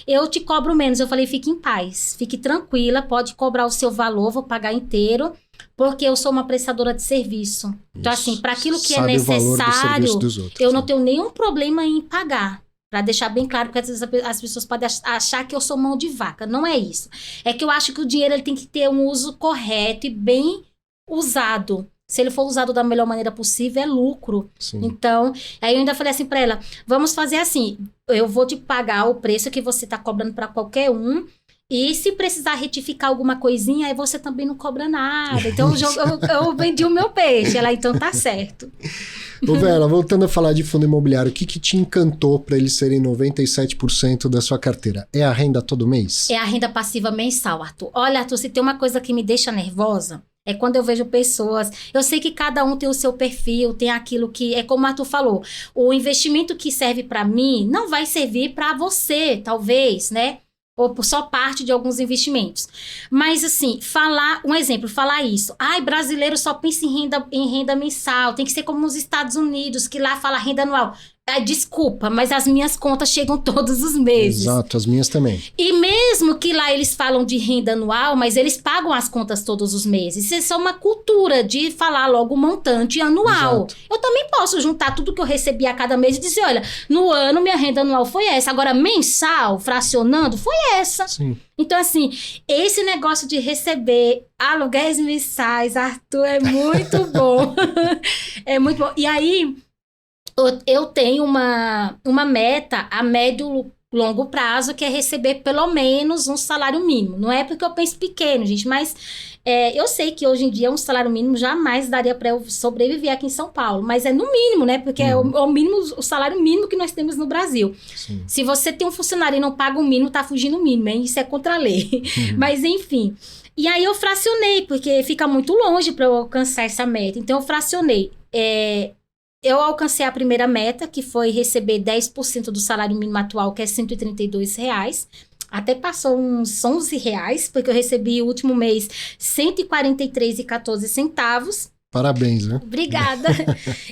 eu te cobro menos. Eu falei, fique em paz, fique tranquila, pode cobrar o seu valor, vou pagar inteiro. Porque eu sou uma prestadora de serviço. Isso. Então, assim, para aquilo que é necessário, eu não tenho nenhum problema em pagar. Para deixar bem claro, porque às vezes as pessoas podem achar que eu sou mão de vaca. Não é isso. É que eu acho que o dinheiro ele tem que ter um uso correto e bem usado. Se ele for usado da melhor maneira possível, é lucro. Sim. Então, aí eu ainda falei assim para ela, vamos fazer assim, eu vou te pagar o preço que você está cobrando para qualquer um. E se precisar retificar alguma coisinha, aí você também não cobra nada. Então, eu vendi o meu peixe. Ela, então, tá certo.
Ô Vera, voltando a falar de fundo imobiliário, o que te encantou para eles serem 97% da sua carteira? É a renda todo mês?
É a renda passiva mensal, Arthur. Olha, Arthur, se tem uma coisa que me deixa nervosa, é quando eu vejo pessoas... Eu sei que cada um tem o seu perfil, tem aquilo que... É como o Arthur falou, o investimento que serve para mim não vai servir para você, talvez, né? Ou por só parte de alguns investimentos. Mas, assim, falar isso. Ai, brasileiro só pensa em renda mensal, tem que ser como nos Estados Unidos, que lá fala renda anual. Desculpa, mas as minhas contas chegam todos os meses.
Exato, as minhas também.
E mesmo que lá eles falam de renda anual, mas eles pagam as contas todos os meses. Isso é uma cultura de falar logo o montante anual. Exato. Eu também posso juntar tudo que eu recebi a cada mês e dizer, olha, no ano minha renda anual foi essa, agora mensal, fracionando, foi essa. Sim. Então, assim, esse negócio de receber aluguéis mensais, Arthur, é muito bom. É muito bom. E aí... Eu tenho uma meta a médio longo prazo, que é receber pelo menos um salário mínimo. Não é porque eu penso pequeno, gente, mas eu sei que hoje em dia um salário mínimo jamais daria para eu sobreviver aqui em São Paulo, mas é no mínimo, né? Porque é o salário mínimo que nós temos no Brasil. Sim. Se você tem um funcionário e não paga o mínimo, tá fugindo o mínimo, hein? Isso é contra a lei. Mas, enfim... E aí eu fracionei, porque fica muito longe para eu alcançar essa meta. Então, eu fracionei. Eu alcancei a primeira meta, que foi receber 10% do salário mínimo atual, que é R$132. Até passou uns R$11, porque eu recebi o último mês R$143,14.
Parabéns, né?
Obrigada.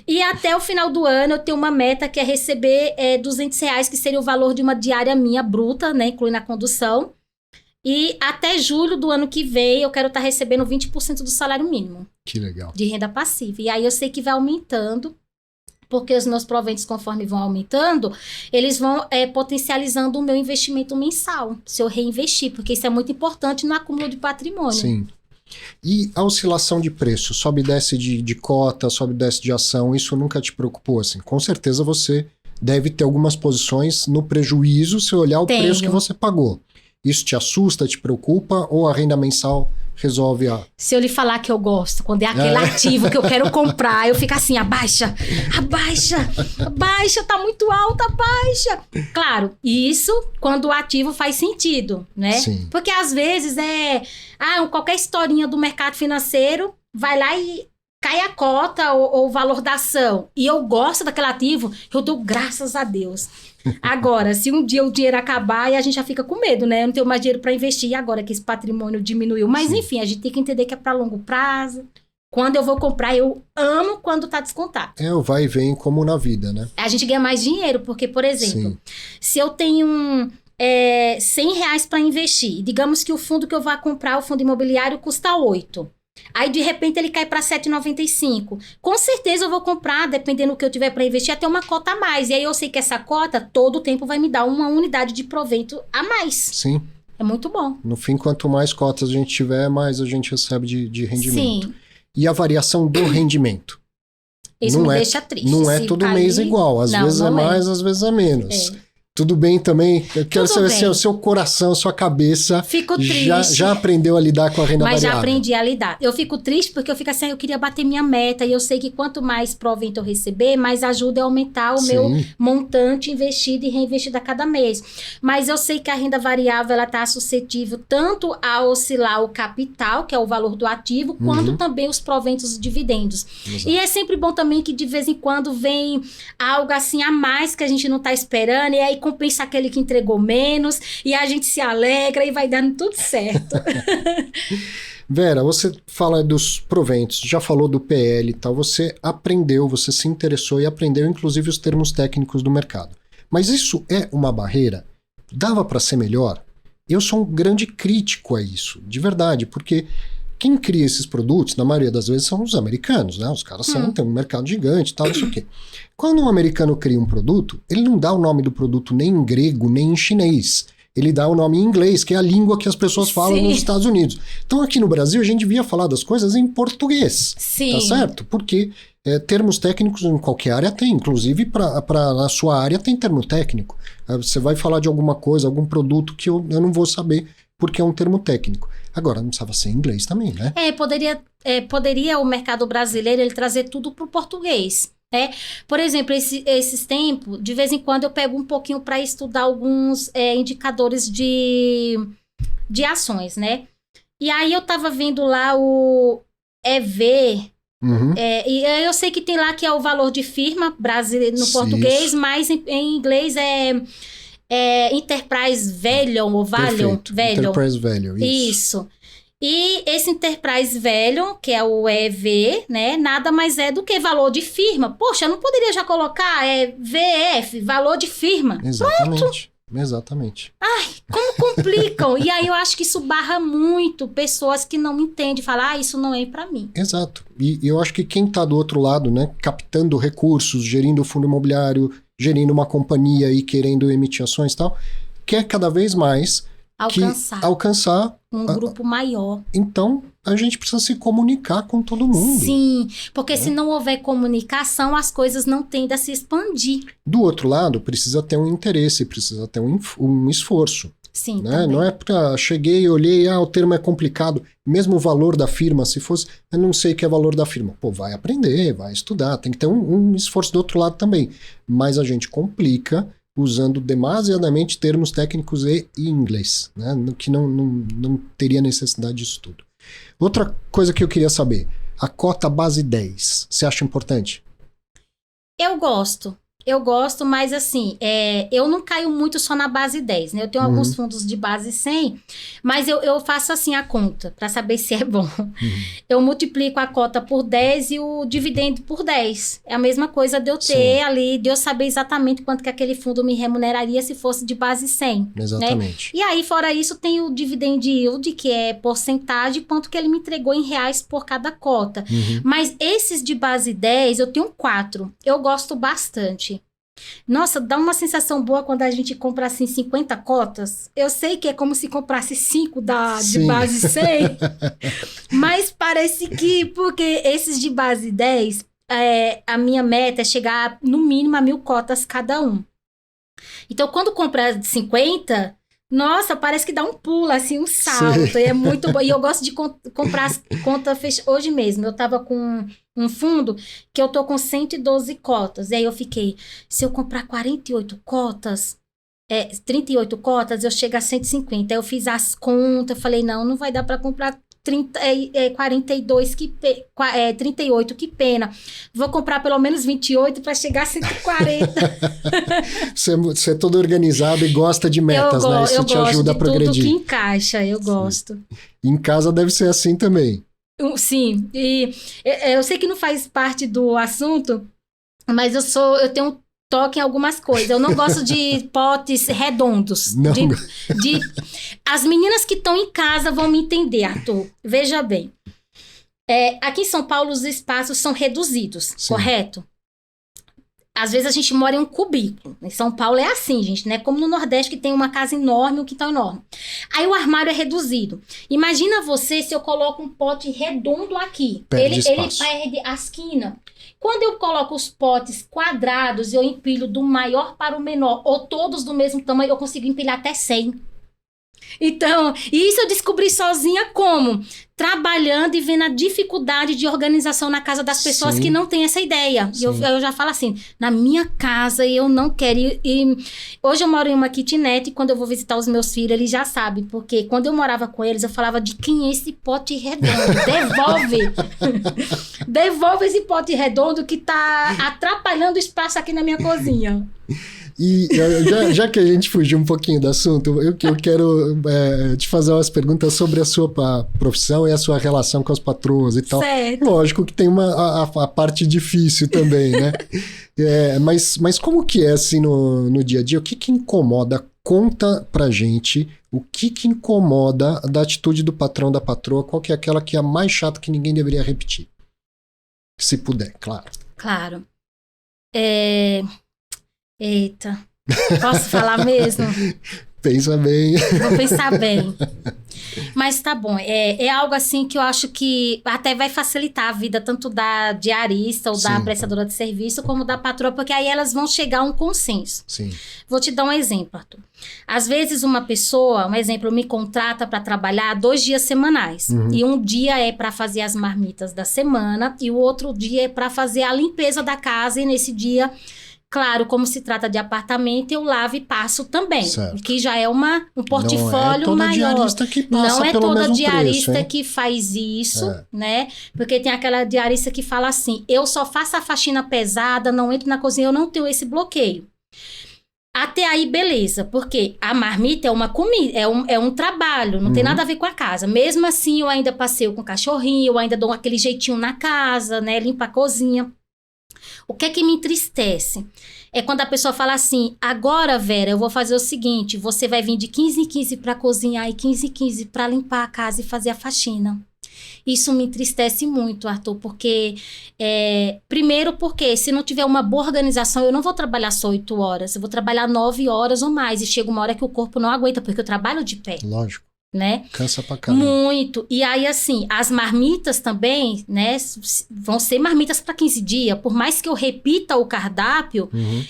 E até o final do ano eu tenho uma meta que é receber R$200, que seria o valor de uma diária minha bruta, né? Incluindo a condução. E até julho do ano que vem eu quero estar recebendo 20% do salário mínimo.
Que legal.
De renda passiva. E aí eu sei que vai aumentando. Porque os meus proventos, conforme vão aumentando, eles vão potencializando o meu investimento mensal, se eu reinvestir, porque isso é muito importante no acúmulo de patrimônio.
Sim. E a oscilação de preço, sobe e desce de cota, sobe e desce de ação, isso nunca te preocupou? Assim? Com certeza você deve ter algumas posições no prejuízo se olhar o preço que você pagou. Isso te assusta, te preocupa, ou a renda mensal resolve a...
Se eu lhe falar que eu gosto, quando é aquele ativo que eu quero comprar, eu fico assim, abaixa, tá muito alta, abaixa. Claro, isso quando o ativo faz sentido, né? Sim. Porque às vezes qualquer historinha do mercado financeiro, vai lá e cai a cota ou o valor da ação. E eu gosto daquele ativo, eu dou graças a Deus. Agora, se um dia o dinheiro acabar, e a gente já fica com medo, né? Eu não tenho mais dinheiro para investir, e agora que esse patrimônio diminuiu. Mas, enfim, a gente tem que entender que é para longo prazo. Quando eu vou comprar, eu amo quando tá descontado.
O vai e vem como na vida, né?
A gente ganha mais dinheiro, porque, por exemplo, se eu tenho R$100 para investir, digamos que o fundo que eu vou comprar, o fundo imobiliário, custa 8. Aí, de repente, ele cai para 7,95. Com certeza, eu vou comprar, dependendo do que eu tiver para investir, até uma cota a mais. E aí, eu sei que essa cota, todo o tempo, vai me dar uma unidade de provento a mais.
Sim.
É muito bom.
No fim, quanto mais cotas a gente tiver, mais a gente recebe de rendimento.
Sim.
E a variação do rendimento?
Isso me deixa triste.
Não é todo mês igual. Às vezes é mais, às vezes é menos. Tudo bem também? Eu quero
Tudo
saber se
bem.
o seu coração, sua cabeça
Fico triste.
já aprendeu a lidar com a renda
Mas já
variável.
aprendi a lidar. Eu fico triste porque eu fico assim, eu queria bater minha meta. E eu sei que quanto mais provento eu receber, mais ajuda a aumentar o meu
Sim.
montante investido e reinvestido a cada mês. Mas eu sei que a renda variável, ela está suscetível tanto a oscilar o capital, que é o valor do ativo, quanto também os proventos e dividendos.
Exato.
E é sempre bom também que de vez em quando vem algo assim a mais que a gente não está esperando, e aí compensa aquele que entregou menos, e a gente se alegra e vai dando tudo certo.
Vera, você fala dos proventos, já falou do PL e tal, você aprendeu, você se interessou e aprendeu inclusive os termos técnicos do mercado. Mas isso é uma barreira? Dava para ser melhor? Eu sou um grande crítico a isso, de verdade, porque quem cria esses produtos, na maioria das vezes, são os americanos, né? Os caras têm um mercado gigante e tal, não sei o quê. Quando um americano cria um produto, ele não dá o nome do produto nem em grego, nem em chinês. Ele dá o nome em inglês, que é a língua que as pessoas falam nos Estados Unidos. Então, aqui no Brasil, a gente devia falar das coisas em português.
Sim.
Tá certo? Porque termos técnicos em qualquer área tem. Inclusive, na sua área tem termo técnico. Você vai falar de alguma coisa, algum produto que eu não vou saber porque é um termo técnico. Agora, não precisava ser em inglês também, né?
Poderia o mercado brasileiro ele trazer tudo para o português. Né? Por exemplo, esses tempos, de vez em quando eu pego um pouquinho para estudar alguns indicadores de ações, né? E aí eu tava vendo lá o EV, e eu sei que tem lá que é o valor de firma brasileiro no português, mas em inglês é Enterprise Value ou Value.
Enterprise Value,
Isso. E esse Enterprise Value, que é o EV, né, nada mais é do que valor de firma. Poxa, eu não poderia já colocar VF, valor de firma?
Exatamente.
Pronto.
Exatamente.
Ai, como complicam. E aí eu acho que isso barra muito pessoas que não entendem, falar, isso não é pra mim.
Exato. E eu acho que quem tá do outro lado, né, captando recursos, gerindo o fundo imobiliário, gerindo uma companhia e querendo emitir ações e tal, quer cada vez mais alcançar
um grupo maior.
Então, a gente precisa se comunicar com todo mundo.
Sim, porque se não houver comunicação, as coisas não tendem a se expandir.
Do outro lado, precisa ter um interesse, precisa ter um esforço.
Sim,
né? Não é para cheguei, olhei, o termo é complicado. Mesmo o valor da firma, se fosse, eu não sei o que é valor da firma. Pô, vai aprender, vai estudar, tem que ter um esforço do outro lado também. Mas a gente complica usando demasiadamente termos técnicos e inglês, né? Que não teria necessidade disso tudo. Outra coisa que eu queria saber, a cota base 10, você acha importante?
Eu gosto, mas assim, eu não caio muito só na base 10, né? Eu tenho alguns fundos de base 100, mas eu faço assim a conta, para saber se é bom. Eu multiplico a cota por 10 e o dividendo por 10. É a mesma coisa de eu ter ali, de eu saber exatamente quanto que aquele fundo me remuneraria se fosse de base 100.
Exatamente.
Né? E aí, fora isso, tem o dividend yield, que é porcentagem, quanto que ele me entregou em reais por cada cota. Mas esses de base 10, eu tenho 4. Eu gosto bastante. Nossa, dá uma sensação boa quando a gente compra assim 50 cotas. Eu sei que é como se comprasse 5 de base 100, mas parece que, porque esses de base 10, a minha meta é chegar no mínimo a 1.000 cotas cada um. Então, quando comprar 50, nossa, parece que dá um pulo, assim, um salto. É muito bom. E eu gosto de comprar conta fechada. Hoje mesmo, eu tava com um fundo que eu tô com 112 cotas. E aí eu fiquei, se eu comprar 48 cotas, 38 cotas, eu chego a 150. Aí eu fiz as contas, falei, não vai dar para comprar 42, 38, que pena. Vou comprar pelo menos 28 para chegar a 140.
Você é todo organizado e gosta de metas, né? Isso te ajuda a progredir.
Tudo que encaixa, eu gosto.
Em casa deve ser assim também.
Sim, e eu sei que não faz parte do assunto, mas eu tenho um toque em algumas coisas. Eu não gosto de potes redondos.
Não.
As meninas que estão em casa vão me entender, Arthur. Veja bem. Aqui em São Paulo, os espaços são reduzidos, correto? Às vezes a gente mora em um cubículo. Em São Paulo é assim, gente, né? Como no Nordeste, que tem uma casa enorme, um quintal enorme. Aí o armário é reduzido. Imagina você se eu coloco um pote redondo aqui. Ele perde a esquina. Quando eu coloco os potes quadrados, eu empilho do maior para o menor, ou todos do mesmo tamanho, eu consigo empilhar até 100. Então, isso eu descobri sozinha como? Trabalhando e vendo a dificuldade de organização na casa das pessoas que não têm essa ideia. E eu já falo assim, na minha casa eu não quero ir. Hoje eu moro em uma kitnet e quando eu vou visitar os meus filhos, eles já sabem. Porque quando eu morava com eles, eu falava de quem é esse pote redondo? Devolve! Devolve esse pote redondo que tá atrapalhando o espaço aqui na minha cozinha.
E já que a gente fugiu um pouquinho do assunto, eu quero te fazer umas perguntas sobre a sua profissão e a sua relação com as patroas e tal.
Certo.
Lógico que tem a parte difícil também, né? Mas como que é assim no dia a dia? O que incomoda? Conta pra gente o que incomoda da atitude do patrão, da patroa, qual que é aquela que é a mais chata que ninguém deveria repetir? Se puder, claro.
Claro. Eita, posso falar mesmo?
Pensa bem.
Vou pensar bem. Mas tá bom, é algo assim que eu acho que até vai facilitar a vida tanto da diarista ou da prestadora de serviço como da patroa, porque aí elas vão chegar a um consenso.
Sim.
Vou te dar um exemplo, Arthur. Às vezes uma pessoa, um exemplo, me contrata para trabalhar 2 dias semanais. E um dia é para fazer as marmitas da semana e o outro dia é para fazer a limpeza da casa e nesse dia... Claro, como se trata de apartamento, eu lavo e passo também. Certo. Que já é um portfólio maior. Não é toda diarista que faz isso, né? Porque tem aquela diarista que fala assim, eu só faço a faxina pesada, não entro na cozinha, eu não tenho esse bloqueio. Até aí, beleza, porque a marmita é uma comida, é um trabalho, não tem nada a ver com a casa. Mesmo assim, eu ainda passeio com o cachorrinho, eu ainda dou aquele jeitinho na casa, né? Limpo a cozinha. O que é que me entristece? É quando a pessoa fala assim, agora, Vera, eu vou fazer o seguinte, você vai vir de 15 em 15 para cozinhar e 15 em 15 para limpar a casa e fazer a faxina. Isso me entristece muito, Arthur, porque... primeiro porque se não tiver uma boa organização, eu não vou trabalhar só 8 horas, eu vou trabalhar 9 horas ou mais e chega uma hora que o corpo não aguenta, porque eu trabalho de pé.
Lógico.
Né?
Cansa pra caramba.
Muito. E aí, assim, as marmitas também, né, vão ser marmitas para 15 dias. Por mais que eu repita o cardápio,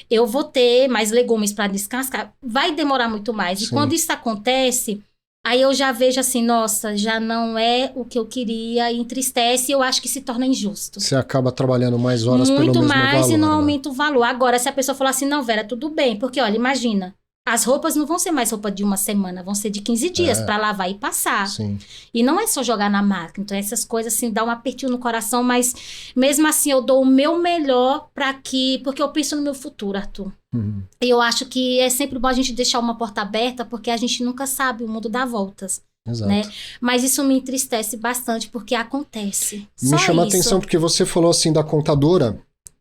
eu vou ter mais legumes para descascar. Vai demorar muito mais. E quando isso acontece, aí eu já vejo assim, nossa, já não é o que eu queria, e entristece, e eu acho que se torna injusto.
Você acaba trabalhando mais horas pelo mesmo valor.
Muito mais e não aumenta o valor. Agora, se a pessoa falar assim, não, Vera, tudo bem. Porque, olha, imagina. As roupas não vão ser mais roupa de uma semana, vão ser de 15 dias para lavar e passar. Sim. E não é só jogar na máquina. Então, essas coisas, assim, dá um apertinho no coração, mas mesmo assim, eu dou o meu melhor porque eu penso no meu futuro, Arthur. E eu acho que é sempre bom a gente deixar uma porta aberta, porque a gente nunca sabe, o mundo dá voltas. Exato. Né? Mas isso me entristece bastante, porque acontece.
Me chama a atenção, porque você falou assim da contadora...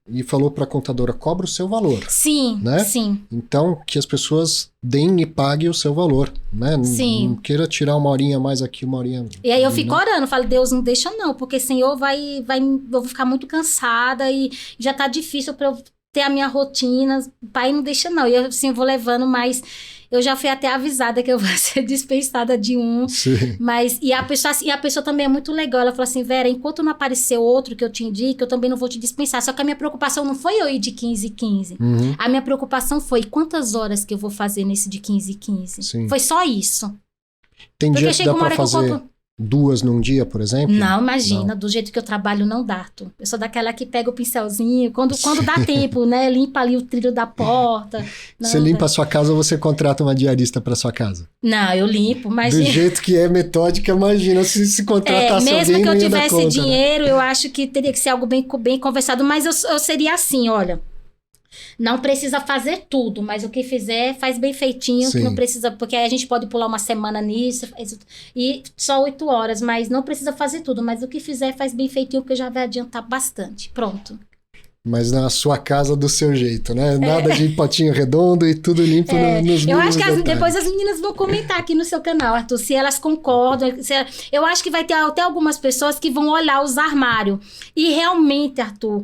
E falou para a contadora, cobra o seu valor.
Sim,
né?
Sim.
Então, que as pessoas deem e paguem o seu valor, né?
Sim.
Não queira tirar uma horinha mais aqui, uma horinha...
E aí eu fico orando, falo, Deus, não deixa não, porque Senhor eu vou ficar muito cansada e já tá difícil para eu ter a minha rotina. Pai, não deixa não. E eu, assim, vou levando, mas... Eu já fui até avisada que eu vou ser dispensada de um. Sim. Mas, e a pessoa também é muito legal. Ela falou assim, Vera, enquanto não aparecer outro que eu te indique, eu também não vou te dispensar. Só que a minha preocupação não foi eu ir de 15 em 15. A minha preocupação foi quantas horas que eu vou fazer nesse de 15 em 15. Sim. Foi só isso.
Tem dia que dá pra fazer 2 num dia, por exemplo?
Não, imagina, do jeito que eu trabalho não dá, Arthur. Eu sou daquela que pega o pincelzinho, quando dá tempo, né, limpa ali o trilho da porta. Não,
você limpa a sua casa ou você contrata uma diarista para sua casa?
Não, eu limpo, mas...
Do jeito que é metódica, imagina se contratasse alguém,
mesmo que eu tivesse
conta,
dinheiro,
né?
Eu acho que teria que ser algo bem conversado, mas eu seria assim, olha... Não precisa fazer tudo, mas o que fizer faz bem feitinho, que não precisa, porque aí a gente pode pular uma semana nisso, e só 8 horas, mas não precisa fazer tudo, mas o que fizer faz bem feitinho, porque já vai adiantar bastante, pronto.
Mas na sua casa do seu jeito, né? Nada de potinho redondo e tudo limpo nos
Eu acho que depois as meninas vão comentar aqui no seu canal, Arthur, se elas concordam. Eu acho que vai ter até algumas pessoas que vão olhar os armários, e realmente, Arthur,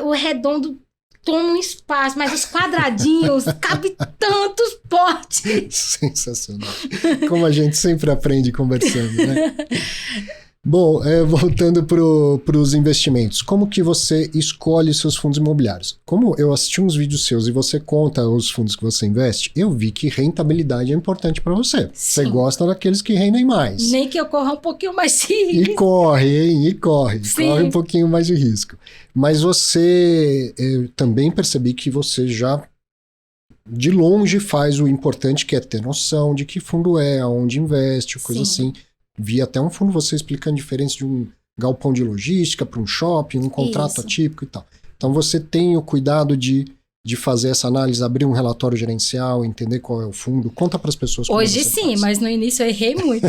o redondo toma um espaço, mas os quadradinhos cabe tantos potes.
Sensacional. Como a gente sempre aprende conversando, né? Bom, voltando para os investimentos, como que você escolhe seus fundos imobiliários? Como eu assisti uns vídeos seus e você conta os fundos que você investe, eu vi que rentabilidade é importante para você. Você gosta daqueles que rendem mais.
Nem que eu corra um pouquinho mais de risco.
E corre, hein? E corre. Sim. Corre um pouquinho mais de risco. Mas eu também percebi que você já, de longe, faz o importante, que é ter noção de que fundo é, aonde investe, coisa assim. Vi até um fundo você explicando a diferença de um galpão de logística para um shopping, um contrato atípico e tal. Então você tem o cuidado de fazer essa análise, abrir um relatório gerencial, entender qual é o fundo. Conta para as pessoas como
hoje sim, faz. Mas no início eu errei muito.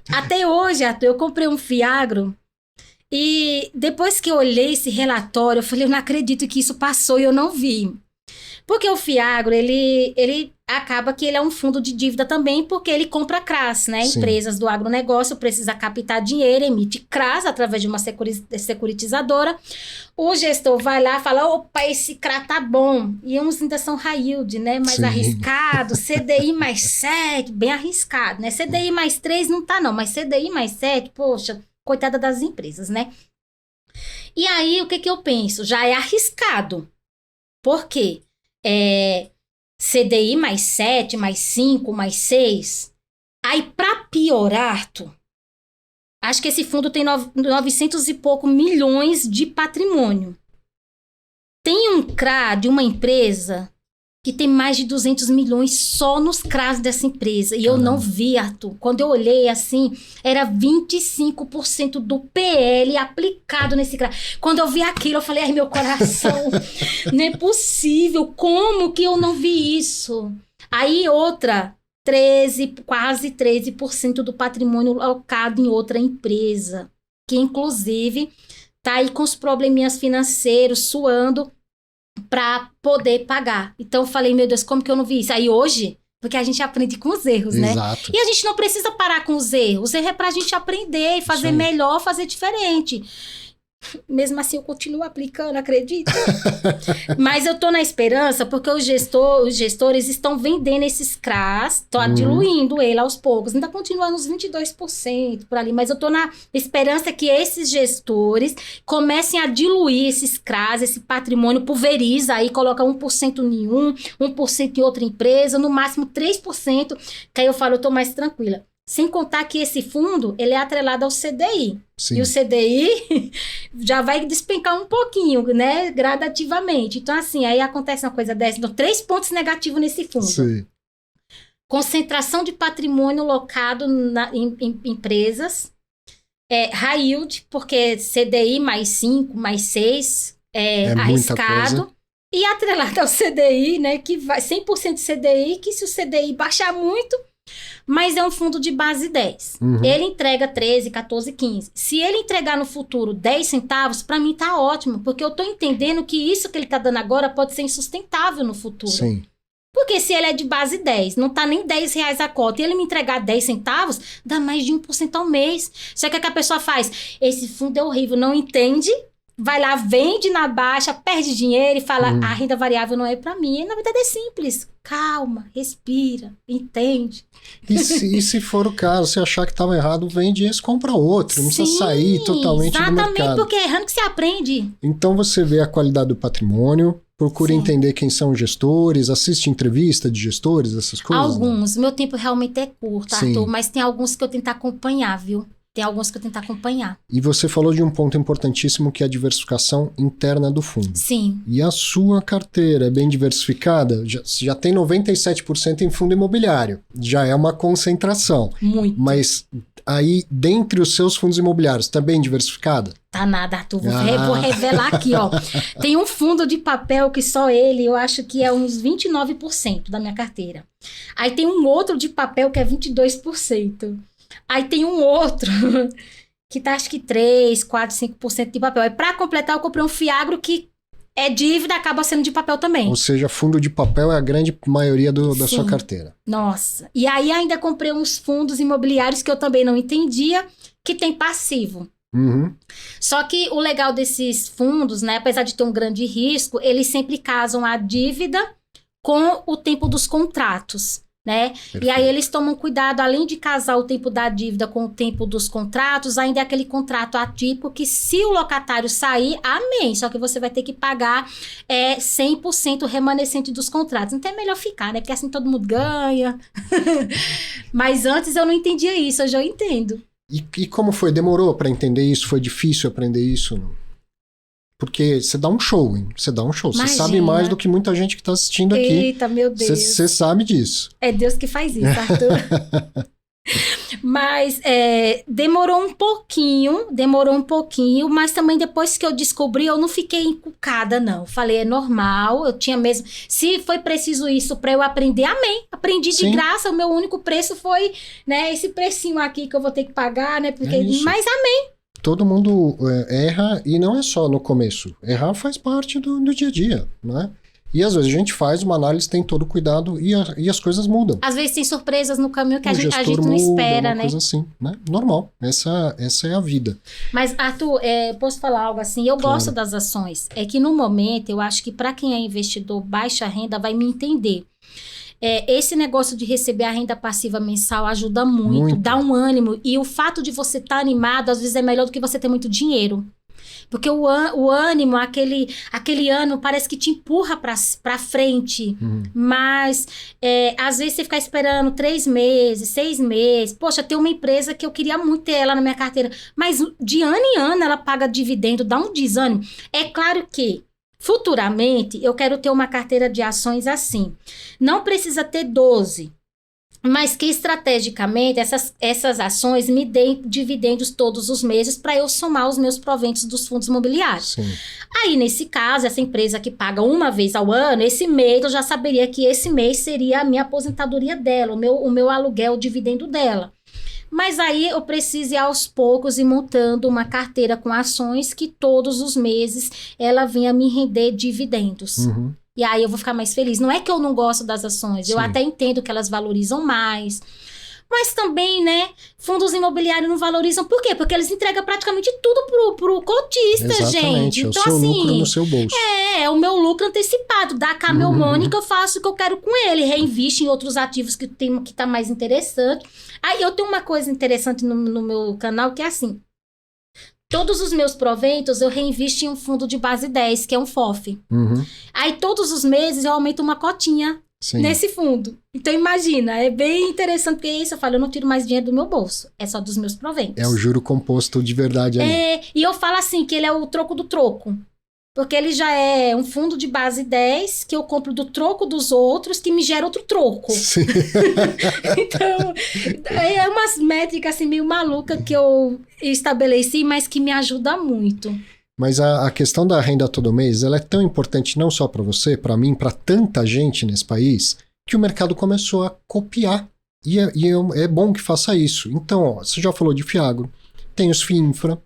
Até hoje, Arthur, eu comprei um Fiagro e depois que eu olhei esse relatório, eu falei, eu não acredito que isso passou e eu não vi. Porque o Fiagro, ele acaba que ele é um fundo de dívida também, porque ele compra CRAs, né? Sim. Empresas do agronegócio precisa captar dinheiro, emite CRAs através de uma securitizadora. O gestor vai lá e fala, opa, esse CRA tá bom. E uns ainda são high yield, né? Mais arriscado, CDI mais 7, bem arriscado, né? CDI mais 3 não tá não, mas CDI mais 7, poxa, coitada das empresas, né? E aí, o que eu penso? Já é arriscado. Por quê? CDI mais 7, mais 5, mais 6. Aí, para piorar, acho que esse fundo tem 900 e pouco milhões de patrimônio. Tem um CRA de uma empresa que tem mais de 200 milhões só nos CRAs dessa empresa. E eu não vi, Arthur. Quando eu olhei assim, era 25% do PL aplicado nesse CRA. Quando eu vi aquilo, eu falei, ai, meu coração, não é possível. Como que eu não vi isso? Aí outra, quase 13% do patrimônio alocado em outra empresa. Que inclusive tá aí com os probleminhas financeiros, suando, para poder pagar. Então eu falei, meu Deus, como que eu não vi isso? Aí hoje, porque a gente aprende com os erros, né?
Exato.
E a gente não precisa parar com os erros. O erro é pra gente aprender e fazer melhor, fazer diferente. Mesmo assim, eu continuo aplicando, acredita? Mas eu tô na esperança, porque os gestores estão vendendo esses CRAs, estão diluindo ele aos poucos, ainda continua nos 22% por ali, mas eu tô na esperança que esses gestores comecem a diluir esses CRAs, esse patrimônio, pulveriza aí, coloca 1% em 1% em outra empresa, no máximo 3%, que aí eu falo, eu tô mais tranquila. Sem contar que esse fundo, ele é atrelado ao CDI. Sim. E o CDI já vai despencar um pouquinho, né? Gradativamente. Então, assim, aí acontece uma coisa dessa. Então, 3 pontos negativos nesse fundo.
Sim.
Concentração de patrimônio locado em empresas. High yield, porque CDI mais 5, mais 6 é arriscado. E atrelado ao CDI, né? Que vai 100% CDI, que se o CDI baixar muito... Mas é um fundo de base 10. Ele entrega 13, 14, 15. Se ele entregar no futuro 10 centavos, para mim tá ótimo. Porque eu tô entendendo que isso que ele tá dando agora pode ser insustentável no futuro.
Sim.
Porque se ele é de base 10, não tá nem R$10 a cota, e ele me entregar 10 centavos, dá mais de 1% ao mês. Só que a pessoa faz, esse fundo é horrível, não entende... Vai lá, vende na baixa, perde dinheiro e fala, a renda variável não é para mim. E na verdade é simples. Calma, respira, entende.
E se for o caso, se achar que estava errado, vende esse, compra outro. Não precisa sair totalmente do mercado.
Exatamente, porque é errando que você aprende.
Então você vê a qualidade do patrimônio, procura entender quem são os gestores, assiste entrevista de gestores, essas coisas.
Alguns. Meu tempo realmente é curto, Arthur, mas tem alguns que eu tento acompanhar, viu? Tem alguns que eu tento acompanhar.
E você falou de um ponto importantíssimo, que é a diversificação interna do fundo.
Sim.
E a sua carteira é bem diversificada? Já tem 97% em fundo imobiliário. Já é uma concentração.
Muito.
Mas aí, dentre os seus fundos imobiliários, tá bem diversificada?
Tá nada, Arthur. Vou revelar aqui, ó. Tem um fundo de papel que só ele, eu acho que é uns 29% da minha carteira. Aí tem um outro de papel que é 22%. Aí tem um outro que tá acho que 3, 4, 5% de papel. Aí pra completar eu comprei um Fiagro que é dívida, acaba sendo de papel também.
Ou seja, fundo de papel é a grande maioria da sua carteira.
Nossa. E aí ainda comprei uns fundos imobiliários que eu também não entendia, que tem passivo.
Uhum.
Só que o legal desses fundos, né, apesar de ter um grande risco, eles sempre casam a dívida com o tempo dos contratos, né?
Perfeito.
E aí eles tomam cuidado, além de casar o tempo da dívida com o tempo dos contratos, ainda é aquele contrato atípico que se o locatário sair, amém, só que você vai ter que pagar 100% remanescente dos contratos. Então é melhor ficar, né? Porque assim todo mundo ganha. Mas antes eu não entendia isso, hoje eu entendo.
E como foi? Demorou para entender isso? Foi difícil aprender isso? Porque você dá um show, hein? Você dá um show. Você sabe mais do que muita gente que está assistindo aqui.
Eita, meu Deus.
Você sabe disso.
É Deus que faz isso, Arthur. Mas demorou um pouquinho, mas também depois que eu descobri, eu não fiquei encucada, não. Falei, é normal, eu tinha mesmo... Se foi preciso isso para eu aprender, amém. Aprendi de graça, o meu único preço foi, né, esse precinho aqui que eu vou ter que pagar, né, porque... Mas amém.
Todo mundo erra, e não é só no começo. Errar faz parte do dia a dia, né? E às vezes a gente faz uma análise, tem todo o cuidado e as coisas mudam.
Às vezes tem surpresas no caminho que a gente não espera,
uma
né?
Coisa assim, né? Normal. Essa é a vida.
Mas, Arthur, posso falar algo assim? Eu gosto das ações. É que no momento, eu acho que para quem é investidor baixa renda vai me entender. Esse negócio de receber a renda passiva mensal ajuda muito, dá um ânimo. E o fato de você estar animado, às vezes é melhor do que você ter muito dinheiro. Porque o ânimo, aquele ano, parece que te empurra pra frente. Mas, às vezes, você ficar esperando 3 meses, 6 meses. Poxa, tem uma empresa que eu queria muito ter ela na minha carteira. Mas, de ano em ano, ela paga dividendo, dá um desânimo. É claro que, futuramente, eu quero ter uma carteira de ações assim. Não precisa ter 12. Mas que estrategicamente essas ações me deem dividendos todos os meses para eu somar os meus proventos dos fundos imobiliários.
Sim.
Aí, nesse caso, essa empresa que paga uma vez ao ano, esse mês eu já saberia que esse mês seria a minha aposentadoria dela, o meu aluguel, o dividendo dela. Mas aí eu preciso ir aos poucos e montando uma carteira com ações que todos os meses ela venha me render dividendos. E aí eu vou ficar mais feliz. Não é que eu não gosto das ações, eu até entendo que elas valorizam mais. Mas também, né, fundos imobiliários não valorizam. Por quê? Porque eles entregam praticamente tudo pro cotista,
Exatamente,
gente.
é
então,
o seu
assim,
lucro no seu bolso.
É o meu lucro antecipado. Da cá meu money que eu faço o que eu quero com ele. Reinvisto em outros ativos que tá mais interessante. Aí eu tenho uma coisa interessante no meu canal que é assim. Todos os meus proventos eu reinvisto em um fundo de base 10, que é um FOF. Aí todos os meses eu aumento uma cotinha nesse fundo. Então imagina, é bem interessante, porque isso eu falo, eu não tiro mais dinheiro do meu bolso, é só dos meus proventos.
É o juro composto de verdade aí.
E eu falo assim, que ele é o troco do troco. Porque ele já é um fundo de base 10 que eu compro do troco dos outros, que me gera outro troco.
Sim.
Então, é umas métricas assim meio malucas que eu estabeleci, mas que me ajuda muito.
Mas a questão da renda todo mês, ela é tão importante não só para você, para mim, para tanta gente nesse país, que o mercado começou a copiar. E é bom que faça isso. Então, ó, você já falou de Fiagro, tem os FIINFRA,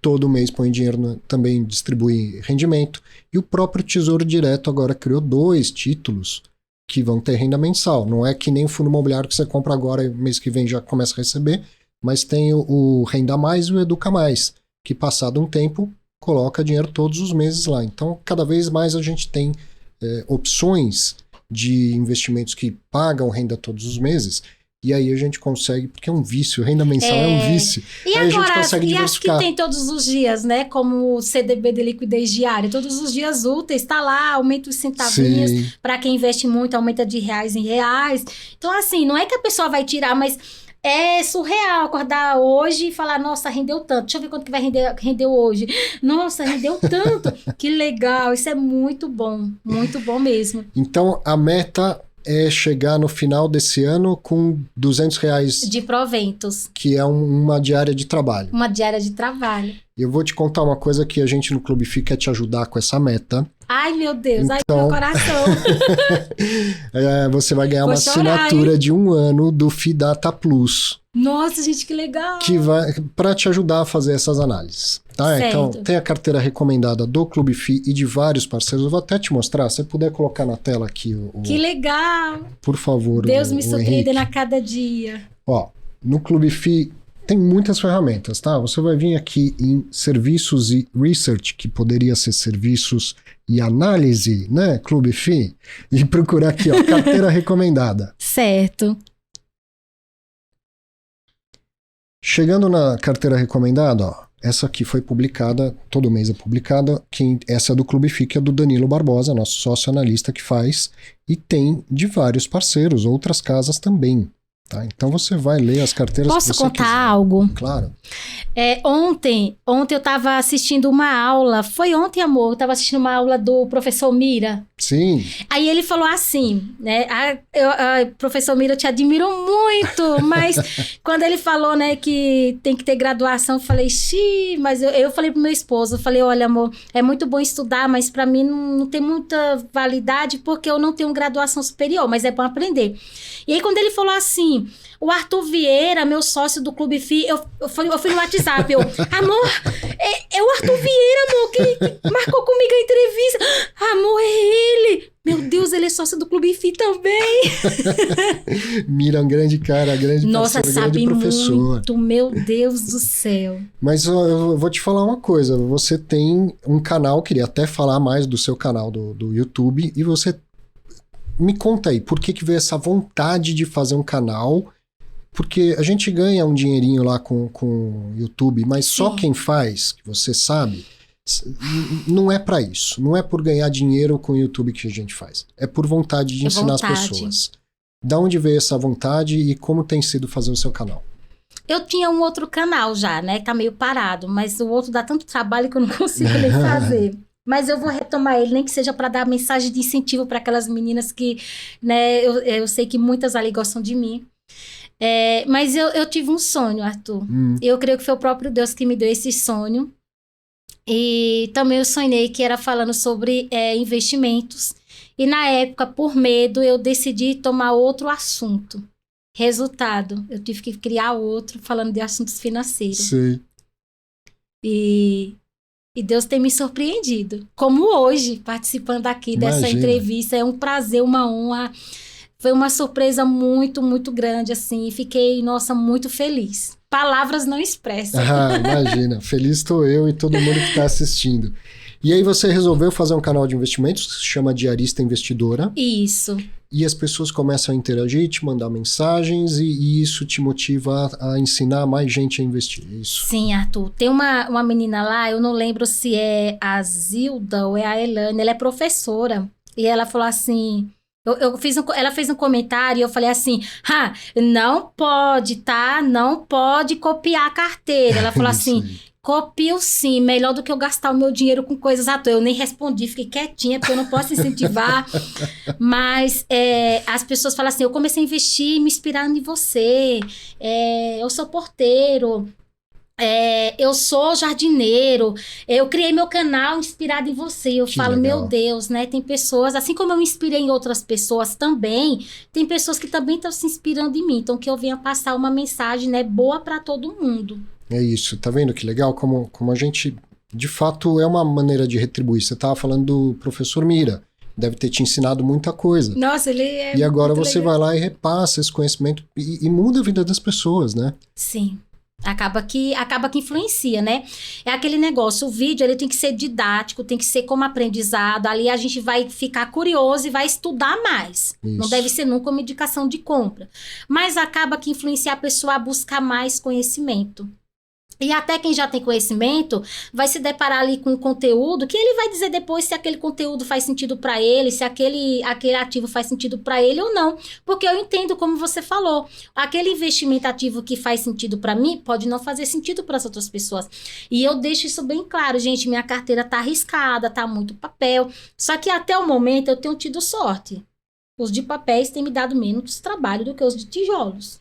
todo mês põe dinheiro, também distribui rendimento. E o próprio Tesouro Direto agora criou 2 títulos que vão ter renda mensal. Não é que nem o fundo imobiliário que você compra agora e mês que vem já começa a receber, mas tem o Renda Mais e o Educa Mais, que passado um tempo coloca dinheiro todos os meses lá. Então, cada vez mais a gente tem opções de investimentos que pagam renda todos os meses. E aí a gente consegue, porque é um vício, renda mensal é um vício.
E
aí
agora,
a gente consegue diversificar.
acho que tem todos os dias, né? Como o CDB de liquidez diária, todos os dias úteis, tá lá, aumenta os centavinhos. Para quem investe muito, aumenta de reais em reais. Então, assim, não é que a pessoa vai tirar, mas é surreal acordar hoje e falar, nossa, rendeu tanto. Deixa eu ver quanto que vai render hoje. Nossa, rendeu tanto. Que legal, isso é muito bom mesmo.
Então, a meta é chegar no final desse ano com R$200
de proventos,
que é uma diária de trabalho.
Uma diária de trabalho.
Eu vou te contar uma coisa que a gente no Clube FI quer te ajudar com essa meta.
Ai, meu Deus, então... ai, meu coração.
Você vai ganhar uma assinatura de 1 ano do FI Data Plus.
Nossa, gente, que legal.
Que vai para te ajudar a fazer essas análises. Tá? Então, tem a carteira recomendada do Clube FI e de vários parceiros. Eu vou até te mostrar. Se você puder colocar na tela aqui
Que legal.
Por favor.
Deus me surpreendendo a cada dia.
Ó, no Clube FI tem muitas ferramentas, tá? Você vai vir aqui em serviços e research, que poderia ser serviços e análise, né? Clube FI, e procurar aqui, ó, carteira recomendada.
Certo.
Chegando na carteira recomendada, ó, essa aqui foi publicada, todo mês é publicada, essa é do Clube FI, que é do Danilo Barbosa, nosso sócio analista que faz, e tem de vários parceiros, outras casas também. Tá? Então você vai ler as carteiras que você quiser.
Posso contar algo?
Claro.
Ontem eu estava assistindo uma aula, foi ontem, amor, eu estava assistindo uma aula do professor Mira.
Sim.
Aí ele falou assim, né, professor Mira, eu te admiro muito, mas quando ele falou, né, que tem que ter graduação, eu falei, mas eu falei pro meu esposo, eu falei, olha, amor, é muito bom estudar, mas para mim não tem muita validade porque eu não tenho graduação superior, mas é bom aprender. E aí quando ele falou assim, o Arthur Vieira, meu sócio do Clube FI, eu fui no WhatsApp, amor, é o Arthur Vieira, amor, que marcou comigo a entrevista. Amor, é ele. Meu Deus, ele é sócio do Clube FI também.
Mira, um grande cara, grande
nossa,
parceiro, grande professor.
Muito, meu Deus do céu.
Mas eu vou te falar uma coisa, você tem um canal, queria até falar mais do seu canal do YouTube, e você me conta aí, por que veio essa vontade de fazer um canal? Porque a gente ganha um dinheirinho lá com o YouTube, mas sim, só quem faz, que você sabe, não é pra isso. Não é por ganhar dinheiro com o YouTube que a gente faz. É por vontade de ensinar as pessoas. Da onde veio essa vontade e como tem sido fazer o seu canal?
Eu tinha um outro canal já, né? Tá meio parado, mas o outro dá tanto trabalho que eu não consigo nem fazer. Mas eu vou retomar ele, nem que seja para dar mensagem de incentivo para aquelas meninas que, né, eu sei que muitas ali gostam de mim. Mas eu tive um sonho, Arthur. Eu creio que foi o próprio Deus que me deu esse sonho. E também eu sonhei que era falando sobre investimentos. E na época, por medo, eu decidi tomar outro assunto. Resultado, eu tive que criar outro falando de assuntos financeiros.
Sim.
E Deus tem me surpreendido. Como hoje, participando aqui dessa entrevista. É um prazer, uma honra. Foi uma surpresa muito, muito grande, assim. Fiquei, nossa, muito feliz. Palavras não expressam.
Imagina. Feliz estou eu e todo mundo que está assistindo. E aí você resolveu fazer um canal de investimentos que se chama Diarista Investidora.
Isso.
E as pessoas começam a interagir, te mandar mensagens e isso te motiva a ensinar mais gente a investir, é isso? Sim,
Arthur. Tem uma menina lá, eu não lembro se é a Zilda ou é a Elane, ela é professora. E ela falou assim... ela fez um comentário e eu falei assim, não pode, tá? Não pode copiar a carteira. Ela falou assim... Copio sim, melhor do que eu gastar o meu dinheiro com coisas à toa. Eu nem respondi, fiquei quietinha, porque eu não posso incentivar. Mas as pessoas falam assim, eu comecei a investir me inspirando em você. Eu sou porteiro. Eu sou jardineiro. Eu criei meu canal inspirado em você. Eu falo, legal. Meu Deus, né? Tem pessoas, assim como eu me inspirei em outras pessoas também, tem pessoas que também estão se inspirando em mim. Então, que eu venha passar uma mensagem, né, boa para todo mundo.
É isso, tá vendo que legal? Como a gente, de fato, é uma maneira de retribuir. Você estava falando do professor Mira, deve ter te ensinado muita coisa.
Nossa, ele é
E agora você
legal.
vai lá e repassa esse conhecimento e muda a vida das pessoas, né?
Sim. Acaba que influencia, né? É aquele negócio, o vídeo ele tem que ser didático, tem que ser como aprendizado, ali a gente vai ficar curioso e vai estudar mais. Isso. Não deve ser nunca uma indicação de compra. Mas acaba que influencia a pessoa a buscar mais conhecimento. E até quem já tem conhecimento vai se deparar ali com um conteúdo que ele vai dizer depois se aquele conteúdo faz sentido para ele, se aquele ativo faz sentido para ele ou não. Porque eu entendo, como você falou, aquele investimento ativo que faz sentido para mim pode não fazer sentido para as outras pessoas. E eu deixo isso bem claro, gente, minha carteira tá arriscada, tá muito papel. Só que até o momento eu tenho tido sorte. Os de papéis têm me dado menos trabalho do que os de tijolos.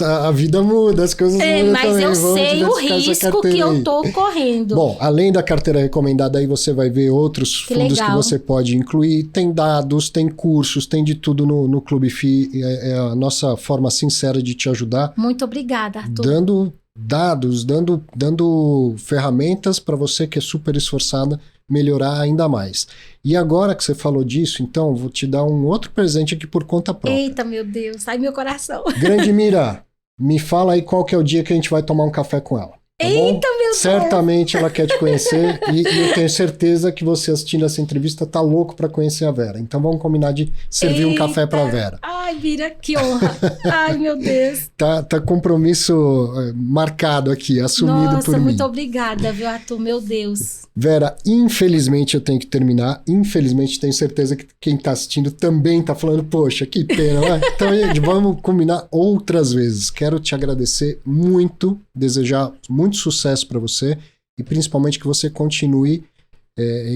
A vida muda, as coisas mudam
mas
também.
Eu sei o risco que eu tô correndo.
Bom, além da carteira recomendada, aí você vai ver outros fundos que você pode incluir. Tem dados, tem cursos, tem de tudo no Clube FI. É a nossa forma sincera de te ajudar.
Muito obrigada, Arthur.
Dando dados, dando ferramentas para você que é super esforçada melhorar ainda mais. E agora que você falou disso, então, vou te dar um outro presente aqui por conta própria.
Eita, meu Deus, sai meu coração.
Grande Mira, Me fala aí qual que é o dia que a gente vai tomar um café com ela. Tá
Eita,
bom?
meu Deus!
Certamente ela quer te conhecer e eu tenho certeza que você assistindo essa entrevista tá louco para conhecer a Vera. Então vamos combinar de servir um café para Vera.
Ai, Bira, que honra. Ai, meu Deus.
Tá compromisso marcado aqui, assumido por mim.
Nossa, muito obrigada, viu, Arthur? Meu Deus.
Vera, infelizmente eu tenho que terminar. Infelizmente tenho certeza que quem tá assistindo também tá falando, poxa, que pena, né? Então, gente, vamos combinar outras vezes. Quero te agradecer muito, desejar muito sucesso para você e principalmente que você continue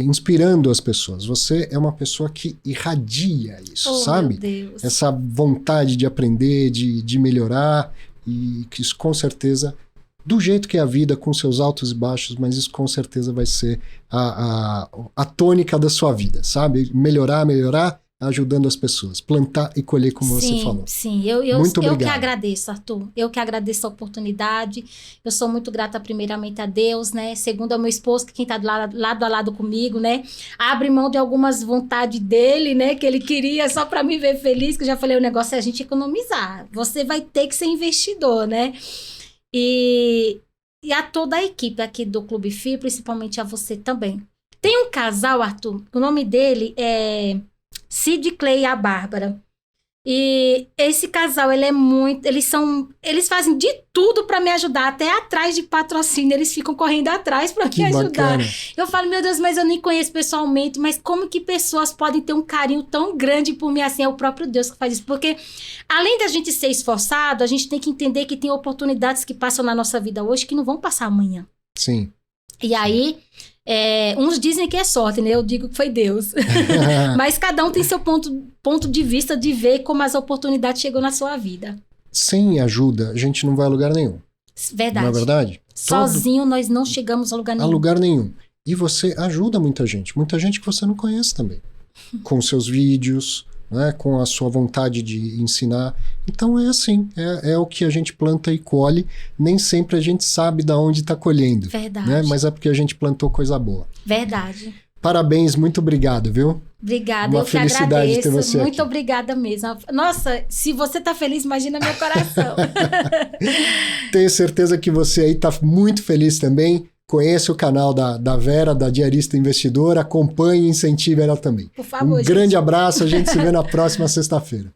inspirando as pessoas. Você é uma pessoa que irradia isso, sabe?
Meu Deus.
Essa vontade de aprender, de melhorar e que isso com certeza, do jeito que é a vida, com seus altos e baixos, mas isso com certeza vai ser a tônica da sua vida, sabe? Melhorar, ajudando as pessoas. Plantar e colher, como você falou.
Sim,
muito
eu
obrigado.
que agradeço, Arthur. Eu que agradeço a oportunidade. Eu sou muito grata, primeiramente, a Deus, né? Segundo, ao meu esposo, que quem tá lado a lado comigo, né? Abre mão de algumas vontades dele, né? Que ele queria só para me ver feliz, que eu já falei, o negócio é a gente economizar. Você vai ter que ser investidor, né? E a toda a equipe aqui do Clube FI, principalmente a você também. Tem um casal, Arthur, o nome dele é Sid Clay e a Bárbara. E esse casal, eles fazem de tudo para me ajudar, até atrás de patrocínio, eles ficam correndo atrás para me ajudar.
Bacana.
Eu falo, meu Deus, mas eu nem conheço pessoalmente, mas como que pessoas podem ter um carinho tão grande por mim assim? É o próprio Deus que faz isso, porque além da gente ser esforçado, a gente tem que entender que tem oportunidades que passam na nossa vida hoje que não vão passar amanhã.
Sim.
E aí, uns dizem que é sorte, né? Eu digo que foi Deus. Mas cada um tem seu ponto de vista de ver como as oportunidades chegam na sua vida.
Sem ajuda, a gente não vai a lugar nenhum.
Verdade.
Não é verdade?
Sozinho nós não chegamos a lugar nenhum.
A lugar nenhum. E você ajuda muita gente que você não conhece também. Com seus vídeos, né? Com a sua vontade de ensinar. Então é assim, é o que a gente planta e colhe. Nem sempre a gente sabe de onde está colhendo.
Verdade.
Né? Mas é porque a gente plantou coisa boa.
Verdade.
Parabéns, muito obrigado, viu?
Obrigada,
Uma
eu que
felicidade
agradeço.
ter você
Muito
aqui.
Obrigada mesmo. Nossa, se você tá feliz, imagina meu coração.
Tenho certeza que você aí tá muito feliz também. Conheça o canal da Vera, da Diarista Investidora. Acompanhe e incentive ela também.
Por favor,
grande abraço, a gente se vê na próxima sexta-feira.